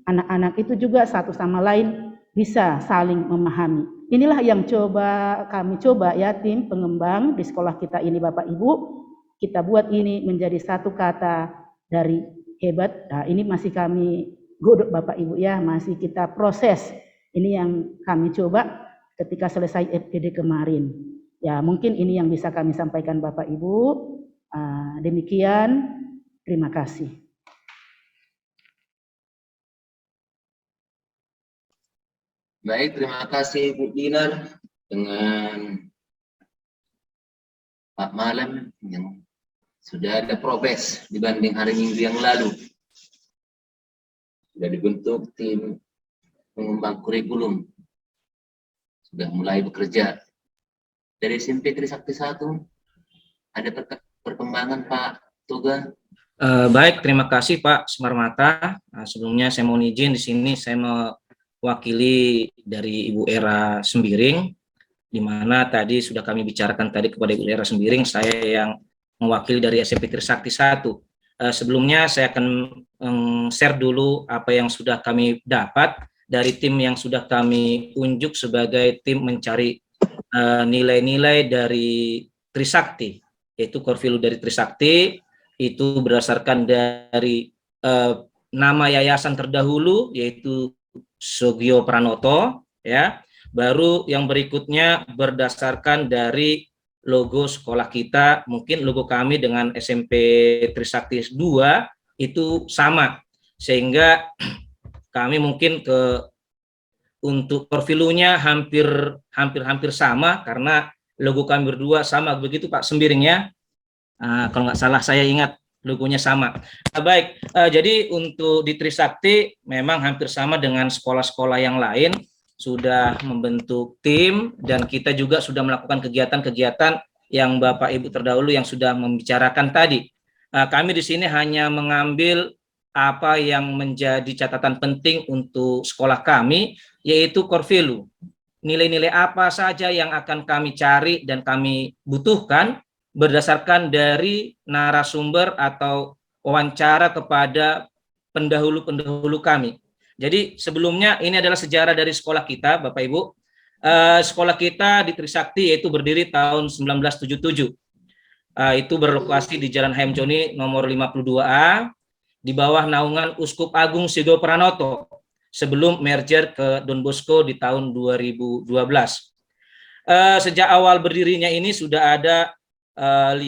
anak-anak itu juga satu sama lain bisa saling memahami. Inilah yang kami coba ya tim pengembang di sekolah kita ini Bapak Ibu, kita buat ini menjadi satu kata dari hebat. Nah, ini masih kami godok Bapak Ibu ya, masih kita proses. Ini yang kami coba ketika selesai FGD kemarin. Ya, mungkin ini yang bisa kami sampaikan Bapak Ibu. Demikian, terima kasih. Baik, terima kasih Bu Dinar dengan Pak Malam yang sudah ada progres dibanding hari Minggu yang lalu. Sudah dibentuk tim pengembang kurikulum sudah mulai bekerja. Dari SMP Trisakti 1 ada perkembangan Pak Toga? Baik, terima kasih Pak Sumarmata. Sebelumnya saya mohon izin di sini saya mewakili dari Ibu Era Sembiring, di mana tadi sudah kami bicarakan tadi kepada Ibu Era Sembiring, saya yang mewakili dari SMP Trisakti 1. Sebelumnya saya akan share dulu apa yang sudah kami dapat dari tim yang sudah kami unjuk sebagai tim mencari nilai-nilai dari Trisakti, yaitu core value dari Trisakti itu berdasarkan dari nama yayasan terdahulu yaitu Sugio Pranoto, ya. Baru yang berikutnya berdasarkan dari logo sekolah kita, mungkin logo kami dengan SMP Trisakti 2 itu sama, sehingga kami mungkin untuk core value-nya hampir sama karena logo kami berdua sama, begitu Pak Sembiring ya. Kalau nggak salah saya ingat logonya sama. Baik, jadi untuk di Trisakti memang hampir sama dengan sekolah-sekolah yang lain, sudah membentuk tim dan kita juga sudah melakukan kegiatan-kegiatan yang Bapak Ibu terdahulu yang sudah membicarakan tadi. Kami di sini hanya mengambil apa yang menjadi catatan penting untuk sekolah kami, yaitu core value. Nilai-nilai apa saja yang akan kami cari dan kami butuhkan berdasarkan dari narasumber atau wawancara kepada pendahulu-pendahulu kami. Jadi sebelumnya ini adalah sejarah dari sekolah kita, Bapak Ibu. Sekolah kita di Trisakti yaitu berdiri tahun 1977. Itu berlokasi di Jalan Hayam Joni nomor 52A, di bawah naungan Uskup Agung Sugio Pranoto sebelum merger ke Don Bosco di tahun 2012. Sejak awal berdirinya ini sudah ada 5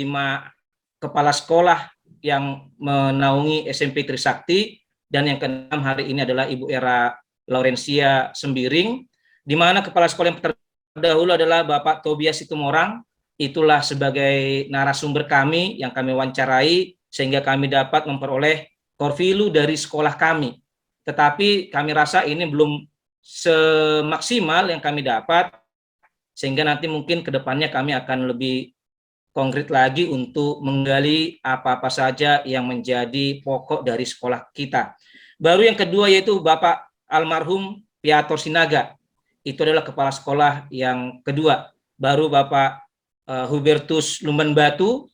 kepala sekolah yang menaungi SMP Trisakti, dan yang ke-6 hari ini adalah Ibu Era Laurencia Sembiring, di mana kepala sekolah yang terdahulu adalah Bapak Tobias Situmorang. Itulah sebagai narasumber kami yang kami wawancarai sehingga kami dapat memperoleh core value dari sekolah kami. Tetapi kami rasa ini belum semaksimal yang kami dapat, sehingga nanti mungkin ke depannya kami akan lebih konkret lagi untuk menggali apa-apa saja yang menjadi pokok dari sekolah kita. Baru yang kedua yaitu Bapak almarhum Piator Sinaga. Itu adalah kepala sekolah yang kedua. Baru Bapak Hubertus Lumban Batu,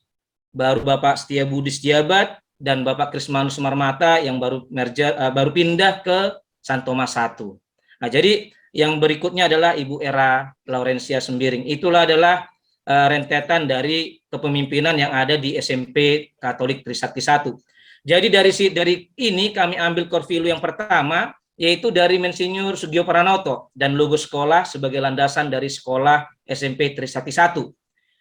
baru Bapak Setia Budi Setiabat, dan Bapak Krismanus Sumarmata yang baru pindah ke Santo Tomas I. Nah, jadi yang berikutnya adalah Ibu Era Laurencia Sembiring. Itulah adalah rentetan dari kepemimpinan yang ada di SMP Katolik Trisakti 1. Jadi dari ini kami ambil core value yang pertama, yaitu dari Monsinyur Sugio Pranoto dan logo sekolah sebagai landasan dari sekolah SMP Trisakti 1.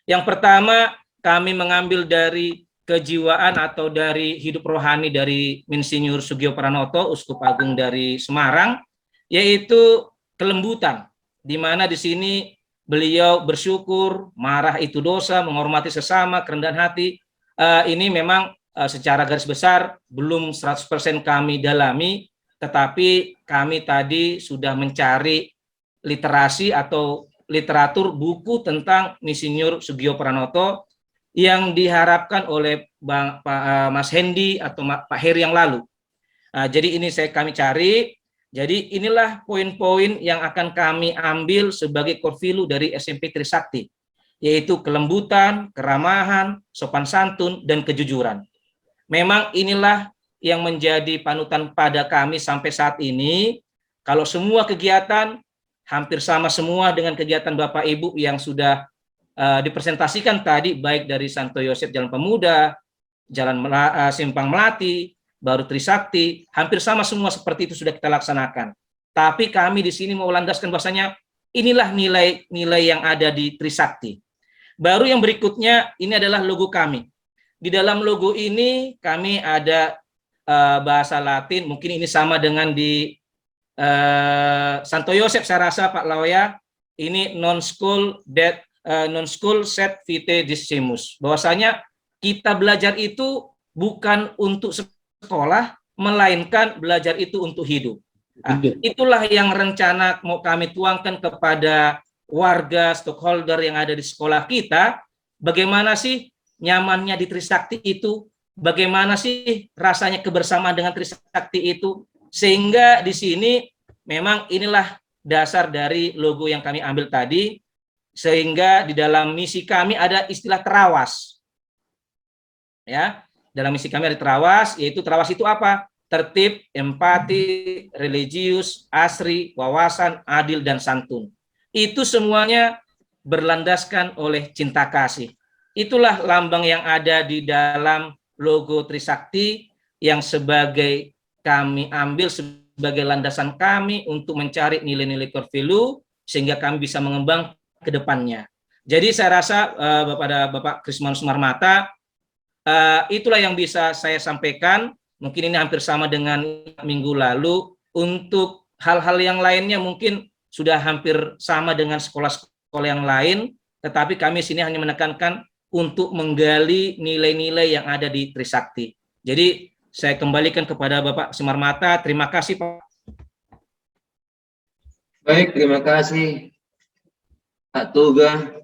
Yang pertama, kami mengambil dari kejiwaan atau dari hidup rohani dari Monsinyur Sugio Pranoto, Uskup Agung dari Semarang, yaitu kelembutan, di mana di sini beliau bersyukur, marah itu dosa, menghormati sesama, kerendahan hati. Ini memang secara garis besar belum 100% kami dalami, tetapi kami tadi sudah mencari literasi atau literatur buku tentang Monsinyur Sugio Pranoto yang diharapkan oleh Mas Hendy atau Pak Heri yang lalu. Jadi ini kami cari. Jadi inilah poin-poin yang akan kami ambil sebagai core value dari SMP Trisakti, yaitu kelembutan, keramahan, sopan santun, dan kejujuran. Memang inilah yang menjadi panutan pada kami sampai saat ini. Kalau semua kegiatan hampir sama semua dengan kegiatan Bapak Ibu yang sudah dipresentasikan tadi, baik dari Santo Yosef Jalan Pemuda, Jalan Simpang Melati, baru Trisakti, hampir sama semua seperti itu sudah kita laksanakan. Tapi kami di sini mau landaskan bahwasanya inilah nilai-nilai yang ada di Trisakti. Baru yang berikutnya ini adalah logo kami. Di dalam logo ini kami ada bahasa Latin, mungkin ini sama dengan di Santo Yosef saya rasa Pak Lawya, ini non school set vitae decimus. Bahwasanya kita belajar itu bukan untuk sekolah, melainkan belajar itu untuk hidup. Nah, itulah yang rencana mau kami tuangkan kepada warga stakeholder yang ada di sekolah kita. Bagaimana sih nyamannya di Trisakti itu? Bagaimana sih rasanya kebersamaan dengan Trisakti itu? Sehingga di sini memang inilah dasar dari logo yang kami ambil tadi, sehingga di dalam misi kami ada istilah terawas. Ya, dalam misi kami ada terawas, yaitu terawas itu apa? Tertib, empati, religius, asri, wawasan, adil, dan santun. Itu semuanya berlandaskan oleh cinta kasih. Itulah lambang yang ada di dalam logo Trisakti yang sebagai kami ambil sebagai landasan kami untuk mencari nilai-nilai core value sehingga kami bisa mengembang ke depannya. Jadi saya rasa Bapak Krismanus Sumarmata, itulah yang bisa saya sampaikan. Mungkin ini hampir sama dengan minggu lalu. Untuk hal-hal yang lainnya mungkin sudah hampir sama dengan sekolah-sekolah yang lain, tetapi kami sini hanya menekankan untuk menggali nilai-nilai yang ada di Trisakti. Jadi saya kembalikan kepada Bapak Sumarmata. Terima kasih, Pak. Baik, terima kasih Pak Toga.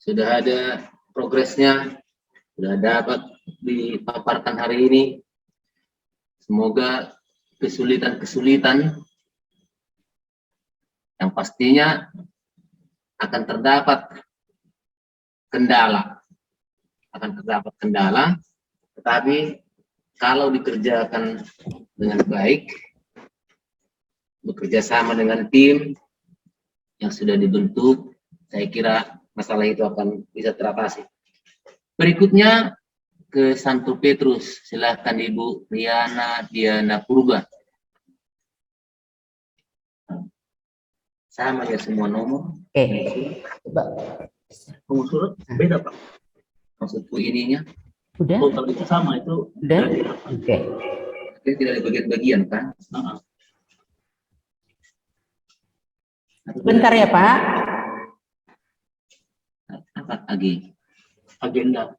Sudah ada progresnya, sudah dapat dipaparkan hari ini. Semoga kesulitan-kesulitan yang pastinya akan terdapat kendala, tetapi kalau dikerjakan dengan baik, bekerja sama dengan tim yang sudah dibentuk, saya kira masalah itu akan bisa teratasi. Berikutnya ke Santo Petrus, silahkan Ibu Riana Diana Purba. Sama ya semua nomor. Oke. Coba. Pengusuran beda Pak. Maksudku ininya. Udah? Oh, kalau itu sama itu. Udah? Oke. Tidak ada bagian-bagian kan? Bentar ya Pak. Apa agenda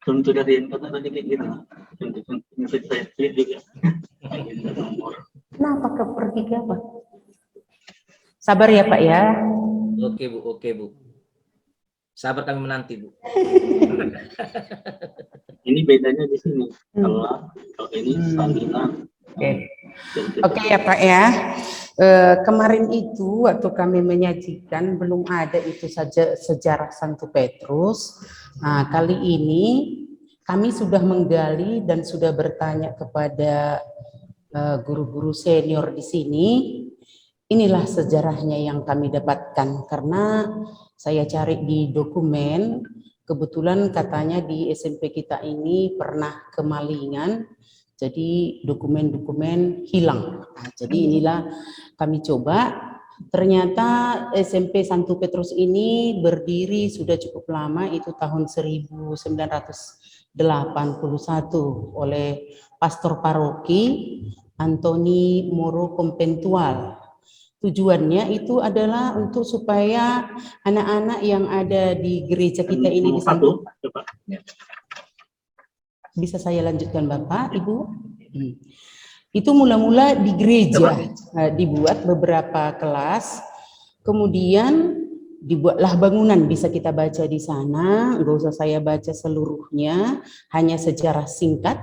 tentu dari yang kata tadi kayak gitu. Tentu saya juga. Agenda nomor. Kenapa pergi ke apa? Sabar ya Pak ya. Oke Bu. Sabar kami menanti Bu. Ini bedanya di sini. Kalau ini stamina. Oke ya Pak ya. Kemarin itu waktu kami menyajikan belum ada itu saja sejarah Santo Petrus. Nah, kali ini kami sudah menggali dan sudah bertanya kepada guru-guru senior di sini. Inilah sejarahnya yang kami dapatkan karena saya cari di dokumen, kebetulan katanya di SMP kita ini pernah kemalingan, jadi dokumen-dokumen hilang. Nah, jadi inilah kami coba, ternyata SMP Santo Petrus ini berdiri sudah cukup lama, itu tahun 1981 oleh Pastor Paroki Antoni Moro Kompentual. Tujuannya itu adalah untuk supaya anak-anak yang ada di gereja kita ini di Santo. Bisa saya lanjutkan Bapak, Ibu? Itu mula-mula di gereja dibuat beberapa kelas, kemudian dibuatlah bangunan, bisa kita baca di sana, nggak usah saya baca seluruhnya, hanya sejarah singkat.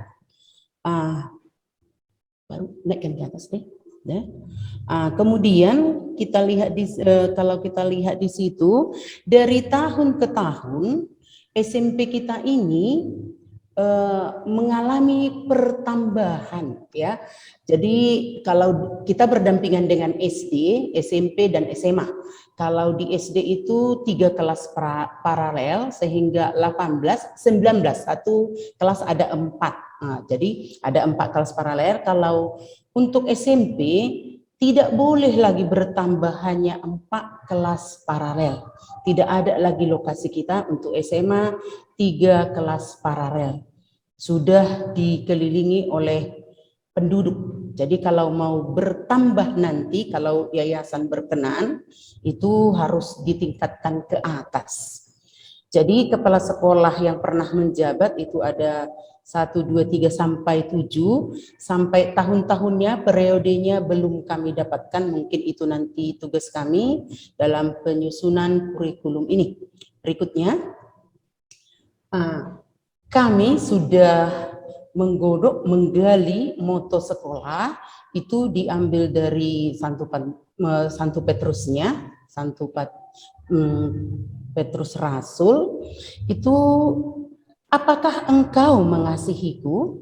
Baru naikkan ke atas deh. Kemudian kita lihat kalau kita lihat di situ dari tahun ke tahun SMP kita ini mengalami pertambahan ya. Jadi kalau kita berdampingan dengan SD, SMP dan SMA. Kalau di SD itu 3 kelas paralel sehingga 19 satu kelas ada 4. Nah, jadi ada 4 kelas paralel. Kalau untuk SMP tidak boleh lagi bertambah hanya 4 kelas paralel. Tidak ada lagi lokasi kita untuk SMA 3 kelas paralel. Sudah dikelilingi oleh penduduk. Jadi kalau mau bertambah nanti, kalau yayasan berkenan, itu harus ditingkatkan ke atas. Jadi kepala sekolah yang pernah menjabat itu ada 1, 2, 3 sampai 7, sampai tahun-tahunnya, periodenya belum kami dapatkan, mungkin itu nanti tugas kami dalam penyusunan kurikulum ini. Berikutnya, kami sudah menggali moto sekolah, itu diambil dari Santo Petrusnya, Petrus Rasul, itu apakah engkau mengasihiku?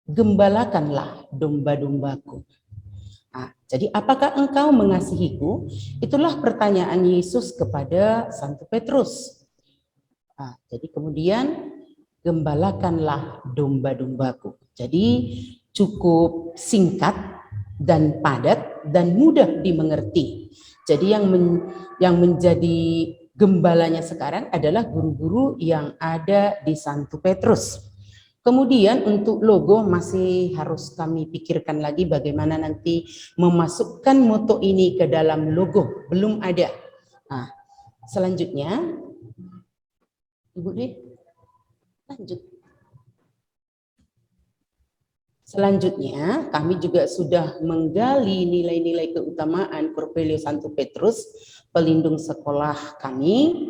Gembalakanlah domba-dombaku. Nah, jadi apakah engkau mengasihiku? Itulah pertanyaan Yesus kepada Santo Petrus. Nah, jadi kemudian gembalakanlah domba-dombaku. Jadi cukup singkat dan padat dan mudah dimengerti. Jadi yang menjadi gembalanya sekarang adalah guru-guru yang ada di Santo Petrus. Kemudian untuk logo masih harus kami pikirkan lagi bagaimana nanti memasukkan moto ini ke dalam logo. Belum ada. Nah, selanjutnya, Ibu Dwi, lanjut. Selanjutnya, kami juga sudah menggali nilai-nilai keutamaan Corpelio Santo Petrus, pelindung sekolah kami.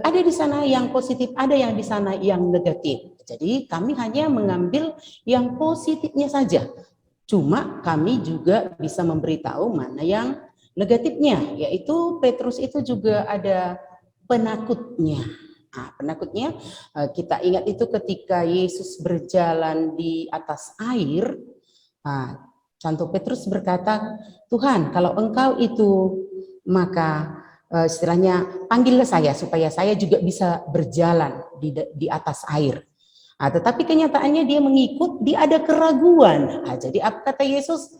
Ada di sana yang positif, ada yang di sana yang negatif. Jadi kami hanya mengambil yang positifnya saja. Cuma kami juga bisa memberitahu mana yang negatifnya, yaitu Petrus itu juga ada penakutnya. Nah, penakutnya kita ingat itu ketika Yesus berjalan di atas air, Santo Petrus berkata, Tuhan kalau engkau itu, maka istilahnya panggillah saya supaya saya juga bisa berjalan di atas air. Nah, tetapi kenyataannya dia mengikut, dia ada keraguan. Nah, jadi apa kata Yesus?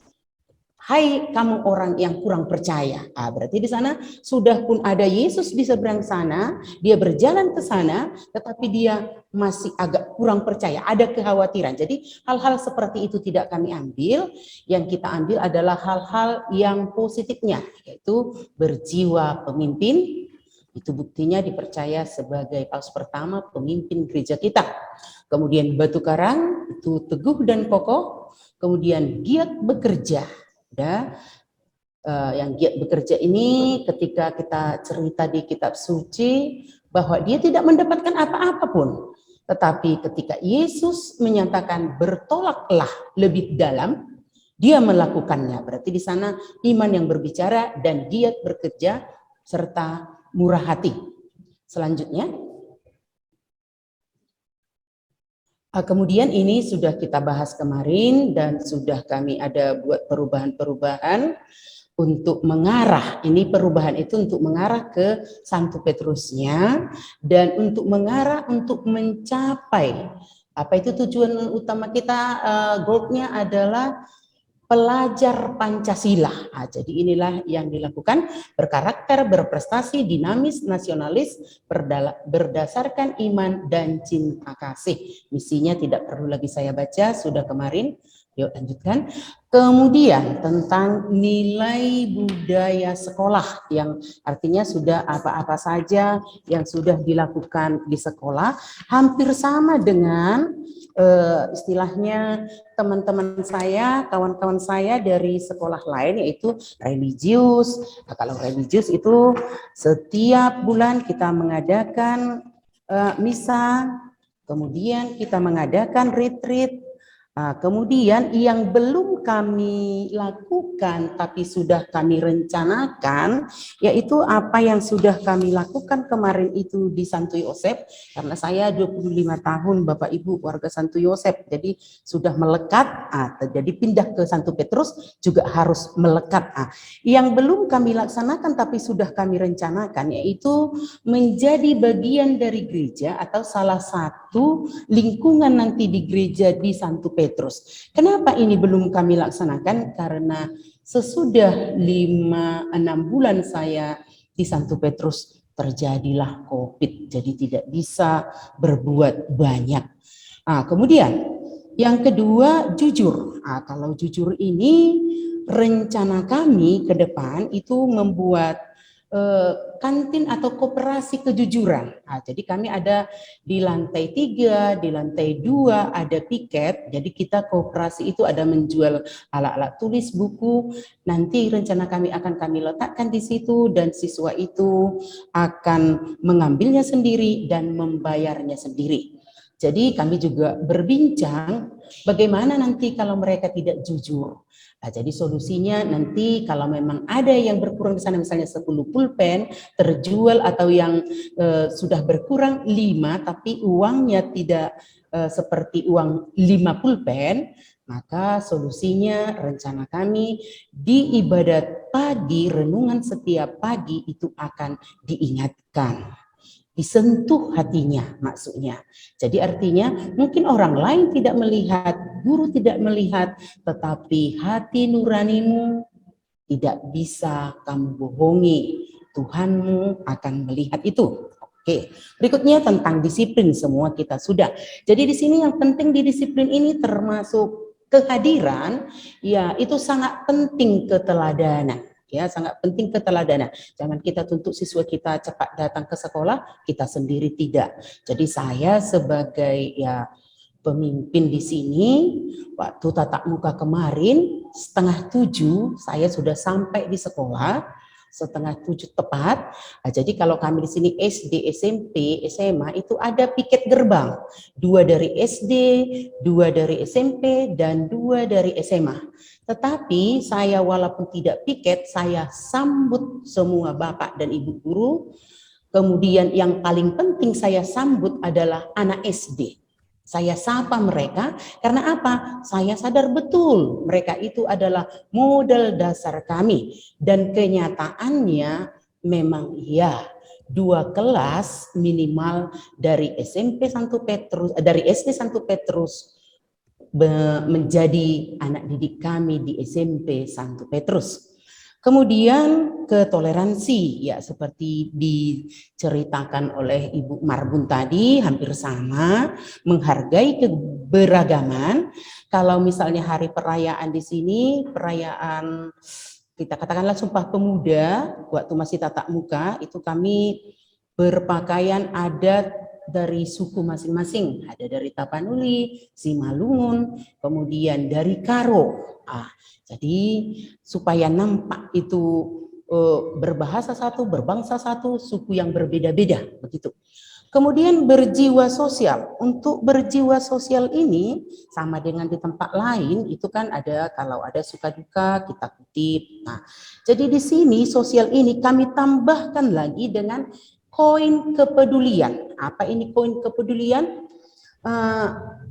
Hai kamu orang yang kurang percaya. Berarti di sana sudah pun ada Yesus di seberang sana, dia berjalan ke sana, tetapi dia masih agak kurang percaya, ada kekhawatiran. Jadi hal-hal seperti itu tidak kami ambil, yang kita ambil adalah hal-hal yang positifnya, yaitu berjiwa pemimpin. Itu buktinya dipercaya sebagai Paus pertama pemimpin gereja kita. Kemudian batu karang, itu teguh dan kokoh, kemudian giat bekerja. Yang giat bekerja ini ketika kita cerita di kitab suci bahwa dia tidak mendapatkan apa-apa pun, tetapi ketika Yesus menyatakan bertolaklah lebih dalam, dia melakukannya. Berarti di sana iman yang berbicara dan giat bekerja serta murah hati. Selanjutnya, kemudian ini sudah kita bahas kemarin dan sudah kami ada buat perubahan-perubahan untuk mengarah, ini perubahan itu untuk mengarah ke Santo Petrusnya dan untuk mengarah untuk mencapai, apa itu tujuan utama kita, goalnya adalah pelajar Pancasila. Jadi inilah yang dilakukan, berkarakter, berprestasi, dinamis, nasionalis, berdasarkan iman dan cinta kasih. Misinya tidak perlu lagi saya baca, sudah kemarin. Yuk lanjutkan. Kemudian tentang nilai budaya sekolah, yang artinya sudah apa-apa saja yang sudah dilakukan di sekolah, hampir sama dengan istilahnya teman-teman saya, kawan-kawan saya dari sekolah lain, yaitu religius. Nah, kalau religius itu setiap bulan kita mengadakan misa, kemudian kita mengadakan retreat. Kemudian yang belum kami lakukan tapi sudah kami rencanakan, yaitu apa yang sudah kami lakukan kemarin itu di Santo Yosep, karena saya 25 tahun Bapak Ibu warga Santo Yosep, jadi sudah melekat, jadi pindah ke Santo Petrus juga harus melekat. Yang belum kami laksanakan tapi sudah kami rencanakan, yaitu menjadi bagian dari gereja atau salah satu lingkungan nanti di gereja di Santo Petrus. Kenapa ini belum kami laksanakan? Karena sesudah 5-6 bulan saya di Santo Petrus terjadilah COVID, jadi tidak bisa berbuat banyak. Kemudian yang kedua, jujur. Kalau jujur ini rencana kami ke depan itu membuat kantin atau koperasi kejujuran. Nah, jadi kami ada di lantai 3, di lantai 2 ada piket. Jadi kita koperasi itu ada menjual alat-alat tulis, buku. Nanti rencana kami akan kami letakkan di situ dan siswa itu akan mengambilnya sendiri dan membayarnya sendiri. Jadi kami juga berbincang bagaimana nanti kalau mereka tidak jujur. Nah, jadi solusinya nanti kalau memang ada yang berkurang di sana, misalnya 10 pulpen terjual atau yang sudah berkurang 5 tapi uangnya tidak seperti uang 5 pulpen, maka solusinya rencana kami di ibadat pagi, renungan setiap pagi itu akan diingatkan, disentuh hatinya maksudnya. Jadi artinya mungkin orang lain tidak melihat, guru tidak melihat, tetapi hati nuranimu tidak bisa kamu bohongi. Tuhanmu akan melihat itu. Oke, berikutnya tentang disiplin, semua kita sudah. Jadi di sini yang penting di disiplin ini termasuk kehadiran, ya itu sangat penting keteladanan. Ya, sangat penting keteladanan. Jangan kita tuntut siswa kita cepat datang ke sekolah, kita sendiri tidak. Jadi saya sebagai ya pemimpin di sini, waktu tatap muka kemarin 6:30 saya sudah sampai di sekolah. 6:30 tepat. Nah, jadi kalau kami di sini SD, SMP, SMA itu ada piket gerbang. 2 dari SD, 2 dari SMP, dan 2 dari SMA. Tetapi saya walaupun tidak piket, saya sambut semua Bapak dan Ibu guru. Kemudian yang paling penting saya sambut adalah anak SD. Saya sapa mereka karena apa? Saya sadar betul mereka itu adalah modal dasar kami. Dan kenyataannya memang ya 2 kelas minimal dari SMP Santo Petrus, dari SD Santo Petrus menjadi anak didik kami di SMP Santo Petrus. Kemudian ketoleransi, ya seperti diceritakan oleh Ibu Marbun tadi, hampir sama, menghargai keberagaman. Kalau misalnya hari perayaan di sini, perayaan kita katakanlah Sumpah Pemuda, waktu masih tatap muka, itu kami berpakaian adat dari suku masing-masing, ada dari Tapanuli, Simalungun, kemudian dari Karo. Jadi supaya nampak itu berbahasa satu, berbangsa satu, suku yang berbeda-beda, begitu. Kemudian berjiwa sosial. Untuk berjiwa sosial ini sama dengan di tempat lain, itu kan ada kalau ada suka duka kita kutip. Nah, jadi di sini sosial ini kami tambahkan lagi dengan koin kepedulian. Apa ini koin kepedulian?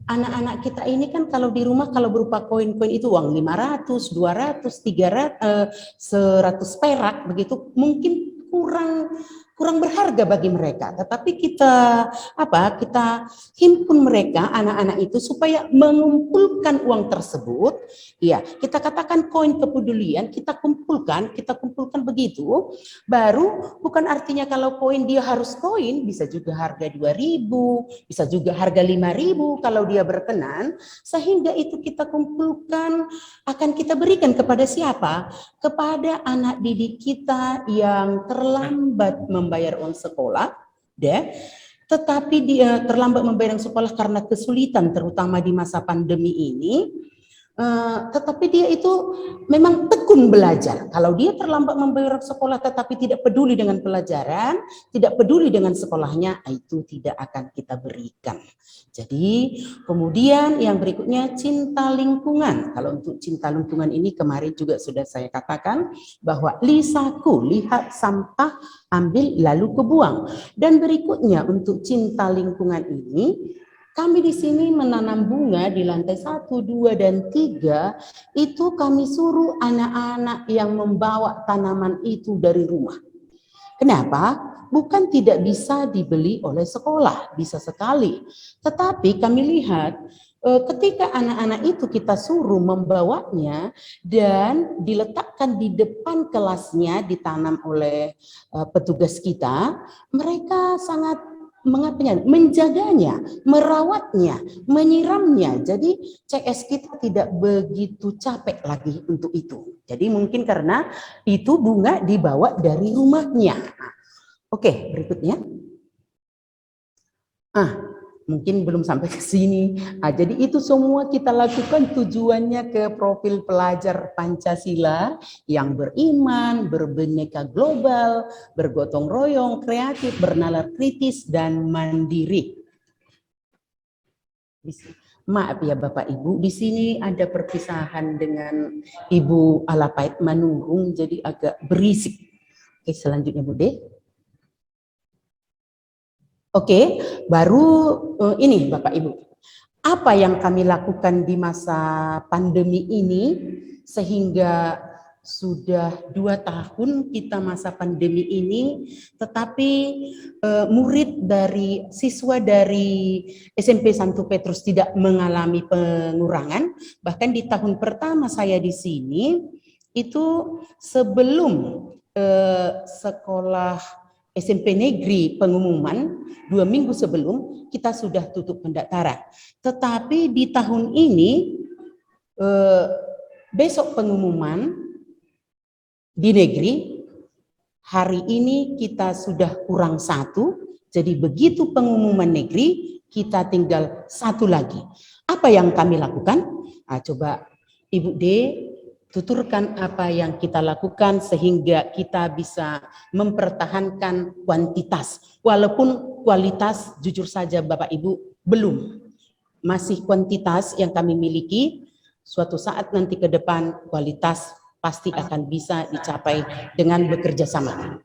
Anak-anak kita ini kan kalau di rumah kalau berupa koin-koin itu uang 500, 200, 300, 100 perak begitu mungkin kurang berharga bagi mereka. Tetapi kita kita himpun mereka anak-anak itu supaya mengumpulkan uang tersebut. Ya, kita katakan koin kepedulian, kita kumpulkan begitu. Baru bukan artinya kalau koin dia harus koin, bisa juga harga 2.000, bisa juga harga 5.000 kalau dia berkenan, sehingga itu kita kumpulkan akan kita berikan kepada siapa? Kepada anak didik kita yang terlambat membayar uang sekolah, tetapi dia terlambat membayar uang sekolah karena kesulitan terutama di masa pandemi ini. Tetapi dia itu memang tekun belajar. Kalau dia terlambat membayar sekolah tetapi tidak peduli dengan pelajaran, tidak peduli dengan sekolahnya, itu tidak akan kita berikan. Jadi kemudian yang berikutnya cinta lingkungan. Kalau untuk cinta lingkungan ini kemarin juga sudah saya katakan bahwa lisaku, lihat sampah, ambil lalu kebuang. Dan berikutnya untuk cinta lingkungan ini, kami di sini menanam bunga di lantai 1, 2, dan 3, itu kami suruh anak-anak yang membawa tanaman itu dari rumah. Kenapa? Bukan tidak bisa dibeli oleh sekolah, bisa sekali. Tetapi kami lihat ketika anak-anak itu kita suruh membawanya dan diletakkan di depan kelasnya, ditanam oleh petugas kita, mereka sangat menjaganya, merawatnya, menyiramnya. Jadi CS kita tidak begitu capek lagi untuk itu. Jadi mungkin karena itu bunga dibawa dari rumahnya. Oke, berikutnya. Mungkin belum sampai ke sini. Jadi itu semua kita lakukan tujuannya ke profil pelajar Pancasila yang beriman, berbineka global, bergotong royong, kreatif, bernalar kritis, dan mandiri. Maaf ya Bapak Ibu, di sini ada perpisahan dengan Ibu Alapait Manurung, jadi agak berisik. Oke, selanjutnya Bu De. Oke, baru ini Bapak Ibu. Apa yang kami lakukan di masa pandemi ini sehingga sudah 2 tahun kita masa pandemi ini, tetapi siswa dari SMP Santo Petrus tidak mengalami pengurangan. Bahkan di tahun pertama saya di sini itu sebelum sekolah SMP negeri pengumuman 2 minggu sebelum kita sudah tutup pendaftaran. Tetapi di tahun ini besok pengumuman di negeri, hari ini kita sudah kurang 1. Jadi begitu pengumuman negeri kita tinggal 1 lagi. Apa yang kami lakukan? Coba Ibu D tuturkan apa yang kita lakukan sehingga kita bisa mempertahankan kuantitas. Walaupun kualitas jujur saja Bapak Ibu belum. Masih kuantitas yang kami miliki, suatu saat nanti ke depan kualitas pasti akan bisa dicapai dengan bekerja sama.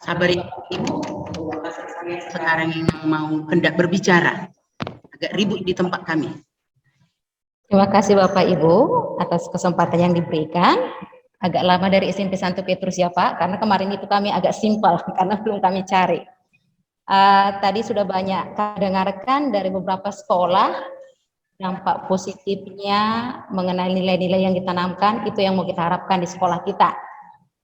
Sabar Ibu, sekarang yang mau hendak berbicara. Agak ribut di tempat kami. Terima kasih Bapak Ibu atas kesempatan yang diberikan. Agak lama dari SMP Santo Petrus ya Pak, karena kemarin itu kami agak simpel karena belum kami cari. Tadi sudah banyak kami dengarkan dari beberapa sekolah dampak positifnya mengenai nilai-nilai yang ditanamkan, itu yang mau kita harapkan di sekolah kita.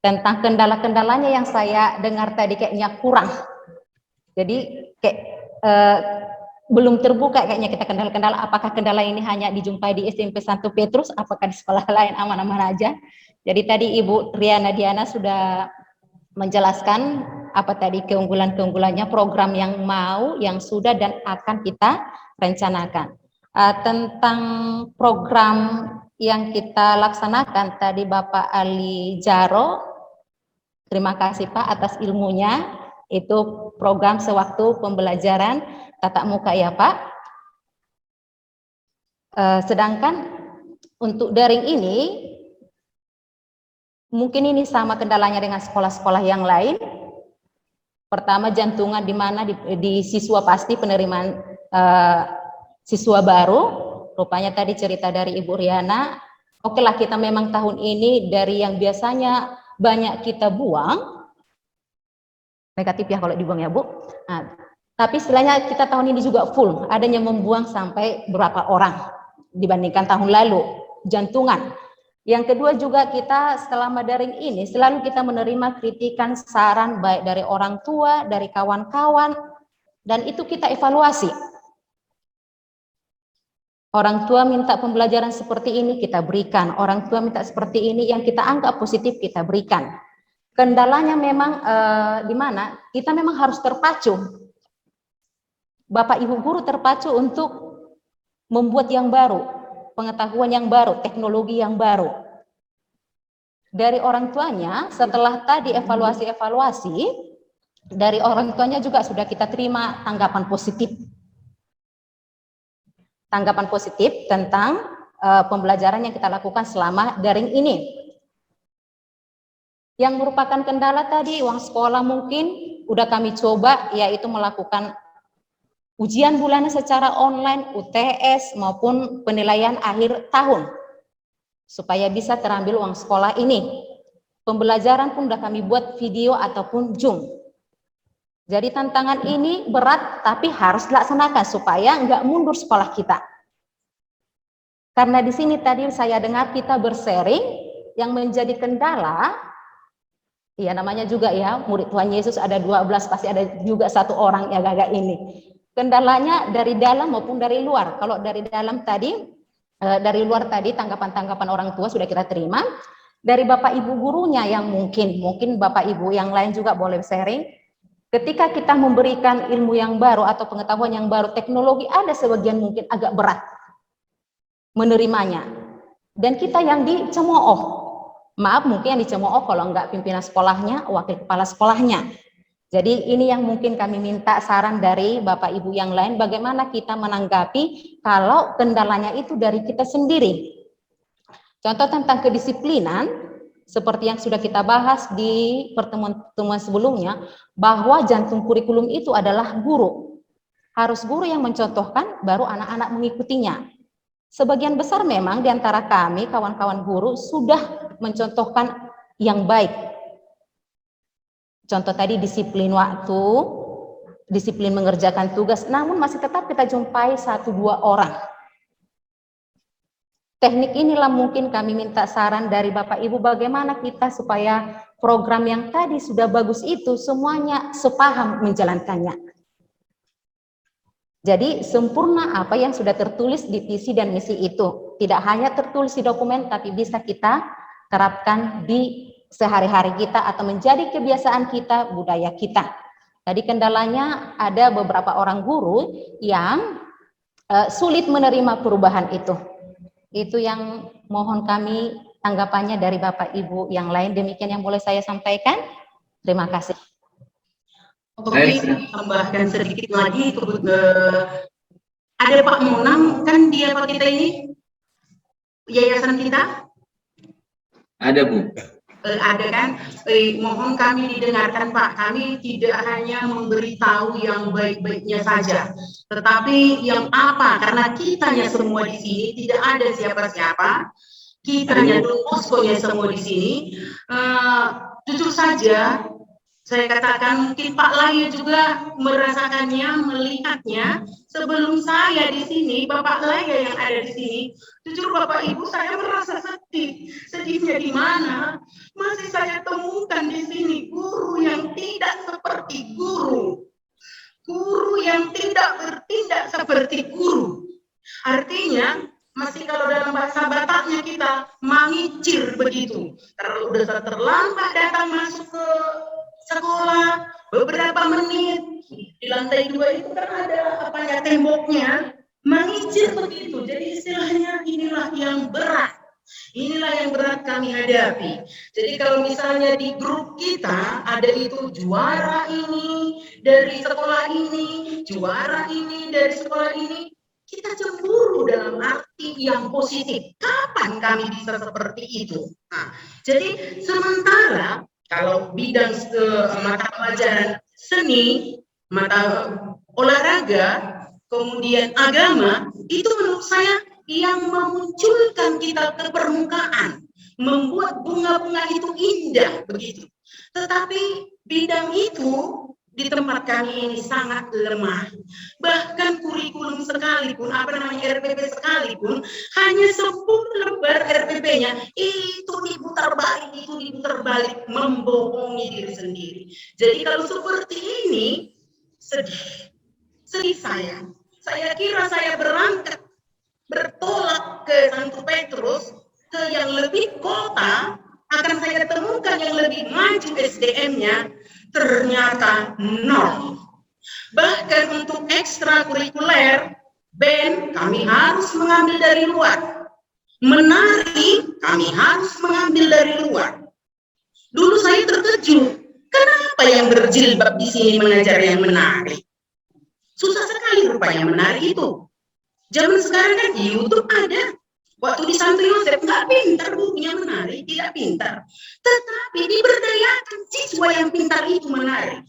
Tentang kendala-kendalanya yang saya dengar tadi kayaknya kurang. Jadi kayak belum terbuka kayaknya kita kendala-kendala, apakah kendala ini hanya dijumpai di SMP Santo Petrus, apakah di sekolah lain aman-aman aja. Jadi tadi Ibu Riana Diana sudah menjelaskan apa tadi keunggulan-keunggulannya program yang yang sudah dan akan kita rencanakan. Tentang program yang kita laksanakan tadi Bapak Ali Jaro, terima kasih Pak atas ilmunya. Itu program sewaktu pembelajaran tatap muka ya Pak. Sedangkan untuk daring ini, mungkin ini sama kendalanya dengan sekolah-sekolah yang lain. Pertama jantungan di mana di siswa pasti penerimaan siswa baru. Rupanya tadi cerita dari Ibu Riana, oke lah kita memang tahun ini dari yang biasanya banyak kita buang, negatif ya kalau dibuang ya Bu. Tapi istilahnya kita tahun ini juga full, adanya membuang sampai berapa orang dibandingkan tahun lalu, jantungan. Yang kedua juga kita selama daring ini selalu kita menerima kritikan, saran baik dari orang tua, dari kawan-kawan, dan itu kita evaluasi. Orang tua minta pembelajaran seperti ini kita berikan, orang tua minta seperti ini yang kita anggap positif kita berikan. Kendalanya memang di mana kita memang harus terpacu. Bapak Ibu guru terpacu untuk membuat yang baru, pengetahuan yang baru, teknologi yang baru. Dari orang tuanya setelah tadi evaluasi-evaluasi, dari orang tuanya juga sudah kita terima tanggapan positif. Tanggapan positif tentang pembelajaran yang kita lakukan selama daring ini. Yang merupakan kendala tadi uang sekolah mungkin udah kami coba yaitu melakukan ujian bulanan secara online, UTS maupun penilaian akhir tahun supaya bisa terambil uang sekolah ini. Pembelajaran pun udah kami buat video ataupun Zoom. Jadi tantangan ini berat tapi harus dilaksanakan supaya nggak mundur sekolah kita. Karena di sini tadi saya dengar kita bersharing yang menjadi kendala Iya, namanya juga ya, murid Tuhan Yesus ada 12, pasti ada juga satu orang yang agak ini. Kendalanya dari dalam maupun dari luar. Kalau dari dalam tadi, dari luar tadi tanggapan-tanggapan orang tua sudah kita terima. Dari Bapak Ibu gurunya yang mungkin Bapak Ibu yang lain juga boleh sharing. Ketika kita memberikan ilmu yang baru atau pengetahuan yang baru, teknologi ada sebagian mungkin agak berat menerimanya. Dan kita yang dicemooh. Maaf, mungkin yang dicemooh kalau enggak pimpinan sekolahnya, wakil kepala sekolahnya. Jadi ini yang mungkin kami minta saran dari Bapak Ibu yang lain, bagaimana kita menanggapi kalau kendalanya itu dari kita sendiri. Contoh tentang kedisiplinan, seperti yang sudah kita bahas di pertemuan sebelumnya, bahwa jantung kurikulum itu adalah guru. Harus guru yang mencontohkan, baru anak-anak mengikutinya. Sebagian besar memang di antara kami, kawan-kawan guru, sudah mencontohkan yang baik. Contoh tadi disiplin waktu, disiplin mengerjakan tugas, namun masih tetap kita jumpai 1-2 orang. Teknik inilah mungkin kami minta saran dari Bapak Ibu bagaimana kita supaya program yang tadi sudah bagus itu semuanya sepaham menjalankannya. Jadi sempurna apa yang sudah tertulis di visi dan misi itu. Tidak hanya tertulis di dokumen, tapi bisa kita terapkan di sehari-hari kita atau menjadi kebiasaan kita, budaya kita. Tadi kendalanya ada beberapa orang guru yang sulit menerima perubahan itu. Itu yang mohon kami tanggapannya dari Bapak Ibu yang lain. Demikian yang boleh saya sampaikan. Terima kasih. Oke, tambahkan sedikit lagi, ada Pak Monang, kan dia Pak kita ini, yayasan kita? Ada, Bu. Ada kan? Mohon kami didengarkan Pak, kami tidak hanya memberitahu yang baik-baiknya saja, tetapi yang apa, karena kitanya semua di sini, tidak ada siapa-siapa, kitanya poskonya semua di sini, jujur saja, saya katakan mungkin Pak Layu juga merasakannya, melihatnya sebelum saya di sini, Bapak Layu yang ada di sini. Jujur Bapak Ibu, saya merasa sedih. Sedihnya di mana? Masih saya temukan di sini guru yang tidak seperti guru. Guru yang tidak bertindak seperti guru. Artinya, masih kalau dalam bahasa Bataknya kita mangicir begitu. Kalau udah terlambat datang masuk ke sekolah beberapa menit di lantai 2 itu kan ada apa ya temboknya mengicir begitu. Jadi istilahnya inilah yang berat. Inilah yang berat kami hadapi. Jadi kalau misalnya di grup kita ada itu juara ini dari sekolah ini, juara ini dari sekolah ini, kita cemburu dalam arti yang positif. Kapan kami bisa seperti itu? Nah, jadi sementara kalau bidang mata pelajaran seni, mata olahraga, kemudian agama, itu menurut saya yang memunculkan kita ke permukaan, membuat bunga-bunga itu indah begitu. Tetapi bidang itu di tempat kami ini sangat lemah. Bahkan kurikulum sekalipun, RPP sekalipun, hanya 10 lembar RPP-nya itu diputar balik, membohongi diri sendiri. Jadi kalau seperti ini, sedih saya. Saya kira saya bertolak ke Santo Petrus, ke yang lebih kota, akan saya temukan yang lebih maju SDM-nya, ternyata nol. Bahkan untuk ekstrakurikuler, band kami harus mengambil dari luar. Menari kami harus mengambil dari luar. Dulu saya terkejut, kenapa yang berjilbab di sini mengajar yang menari? Susah sekali rupanya menari itu. Zaman sekarang kan di YouTube ada. Waktu di Santo Yosef nggak pintar bukunya menari, tidak pintar. Tetapi diberdayakan siswa yang pintar itu menari.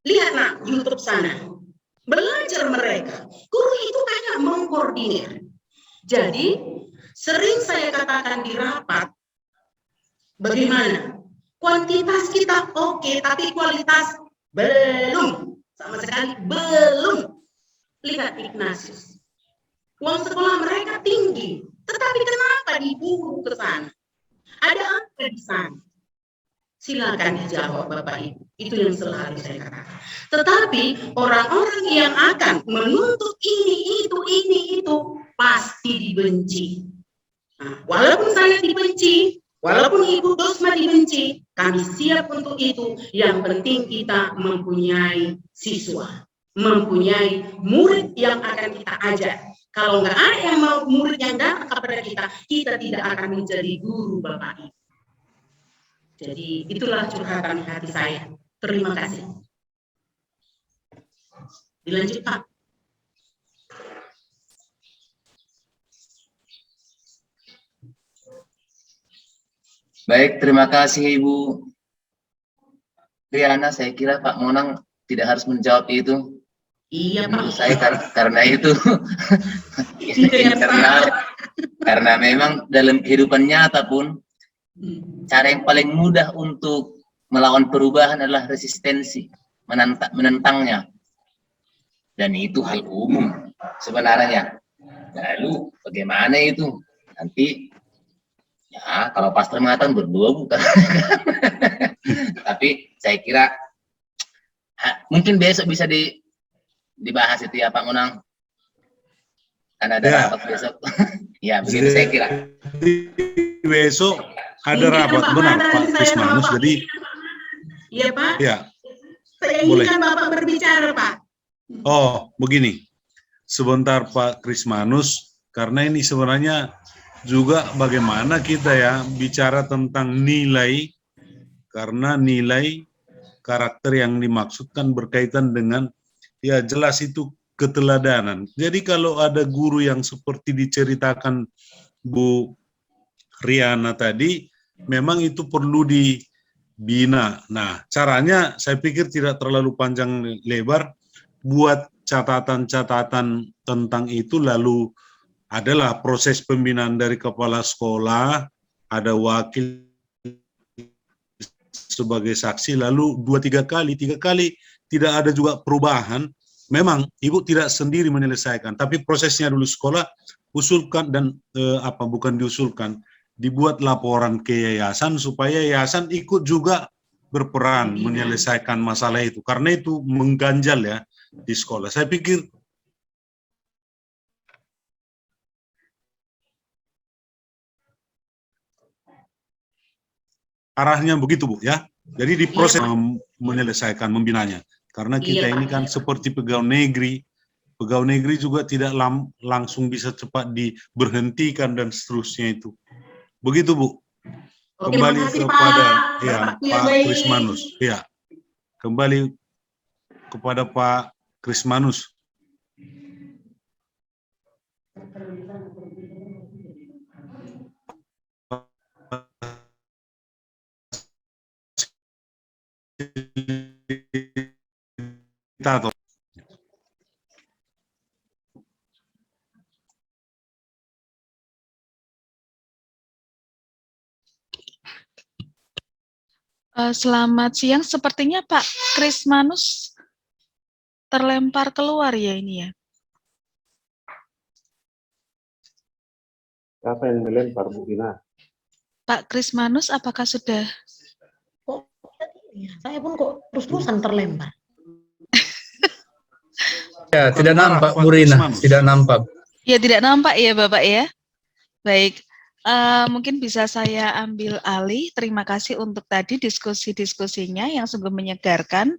Lihat nak YouTube sana, belajar mereka. Guru itu hanya mengkoordinir. Jadi sering saya katakan di rapat, bagaimana? Kuantitas kita oke, tapi kualitas belum, sama sekali belum. Lihat Ignatius, uang sekolah mereka tinggi. Tetapi kenapa diburu ke sana? Ada apa di sana? Silakan dijawab Bapak Ibu. Itu yang selalu saya katakan. Tetapi orang-orang yang akan menuntut ini itu pasti dibenci. Nah, walaupun saya dibenci, walaupun Ibu Dosma dibenci, kami siap untuk itu. Yang penting kita mempunyai siswa, mempunyai murid yang akan kita ajar. Kalau nggak ada yang mau murid yang datang kepada kita, kita tidak akan menjadi guru Bapak Ibu. Jadi itulah curhatan hati saya. Terima kasih. Dilanjut Pak. Baik, terima kasih Ibu Riana. Saya kira Pak Monang tidak harus menjawab itu. Iya Menurut Pak. saya karena itu internal, karena memang dalam kehidupan nyata pun cara yang paling mudah untuk melawan perubahan adalah resistensi, menentangnya. Dan itu hal umum sebenarnya. Lalu bagaimana itu? Nanti ya kalau pastor mengatakan berdua bukan. Tapi saya kira mungkin besok bisa dibahas itu ya Pak Monang. Karena ada rapat besok. Ya begitu saya kira. Besok ada rapat, benar Pak Krismanus. Jadi iya Pak. Ya. Saya Boleh. inginkan Bapak berbicara Pak. Oh, begini. Sebentar Pak Krismanus, karena ini sebenarnya juga bagaimana kita ya bicara tentang nilai, karena nilai karakter yang dimaksudkan berkaitan dengan ya jelas itu keteladanan. Jadi kalau ada guru yang seperti diceritakan Bu Riana tadi, memang itu perlu dibina. Nah, caranya saya pikir tidak terlalu panjang lebar, buat catatan-catatan tentang itu, lalu adalah proses pembinaan dari kepala sekolah, ada wakil sebagai saksi, lalu 2-3 kali tidak ada juga perubahan. Memang Ibu tidak sendiri menyelesaikan, tapi prosesnya dulu sekolah usulkan dan bukan diusulkan, dibuat laporan ke yayasan supaya yayasan ikut juga berperan menyelesaikan masalah itu, karena itu mengganjal ya di sekolah. Saya pikir arahnya begitu Bu ya. Jadi di proses menyelesaikan, membinanya. Karena kita ini kan seperti pegawai negeri juga tidak langsung bisa cepat diberhentikan dan seterusnya itu. Begitu Bu. Kembali kepada Pak Krismanus. Ya. Kembali kepada Pak Krismanus. Selamat siang, sepertinya Pak Krismanus terlempar keluar ya ini ya. Siapa yang melempar Bu Dina? Pak Krismanus apakah sudah? Saya pun kok terus-terusan terlempar. Ya, tidak nampak Bu Rina, tidak nampak. Ya, tidak nampak ya Bapak ya. Baik, mungkin bisa saya ambil alih. Terima kasih untuk tadi diskusi-diskusinya yang sungguh menyegarkan.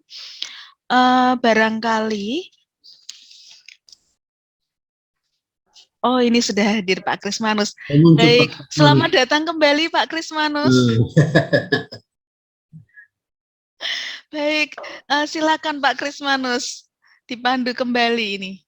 Barangkali, oh ini sudah hadir Pak Krismanus. Baik, selamat datang kembali Pak Krismanus. Baik, silakan Pak Krismanus dipandu kembali ini.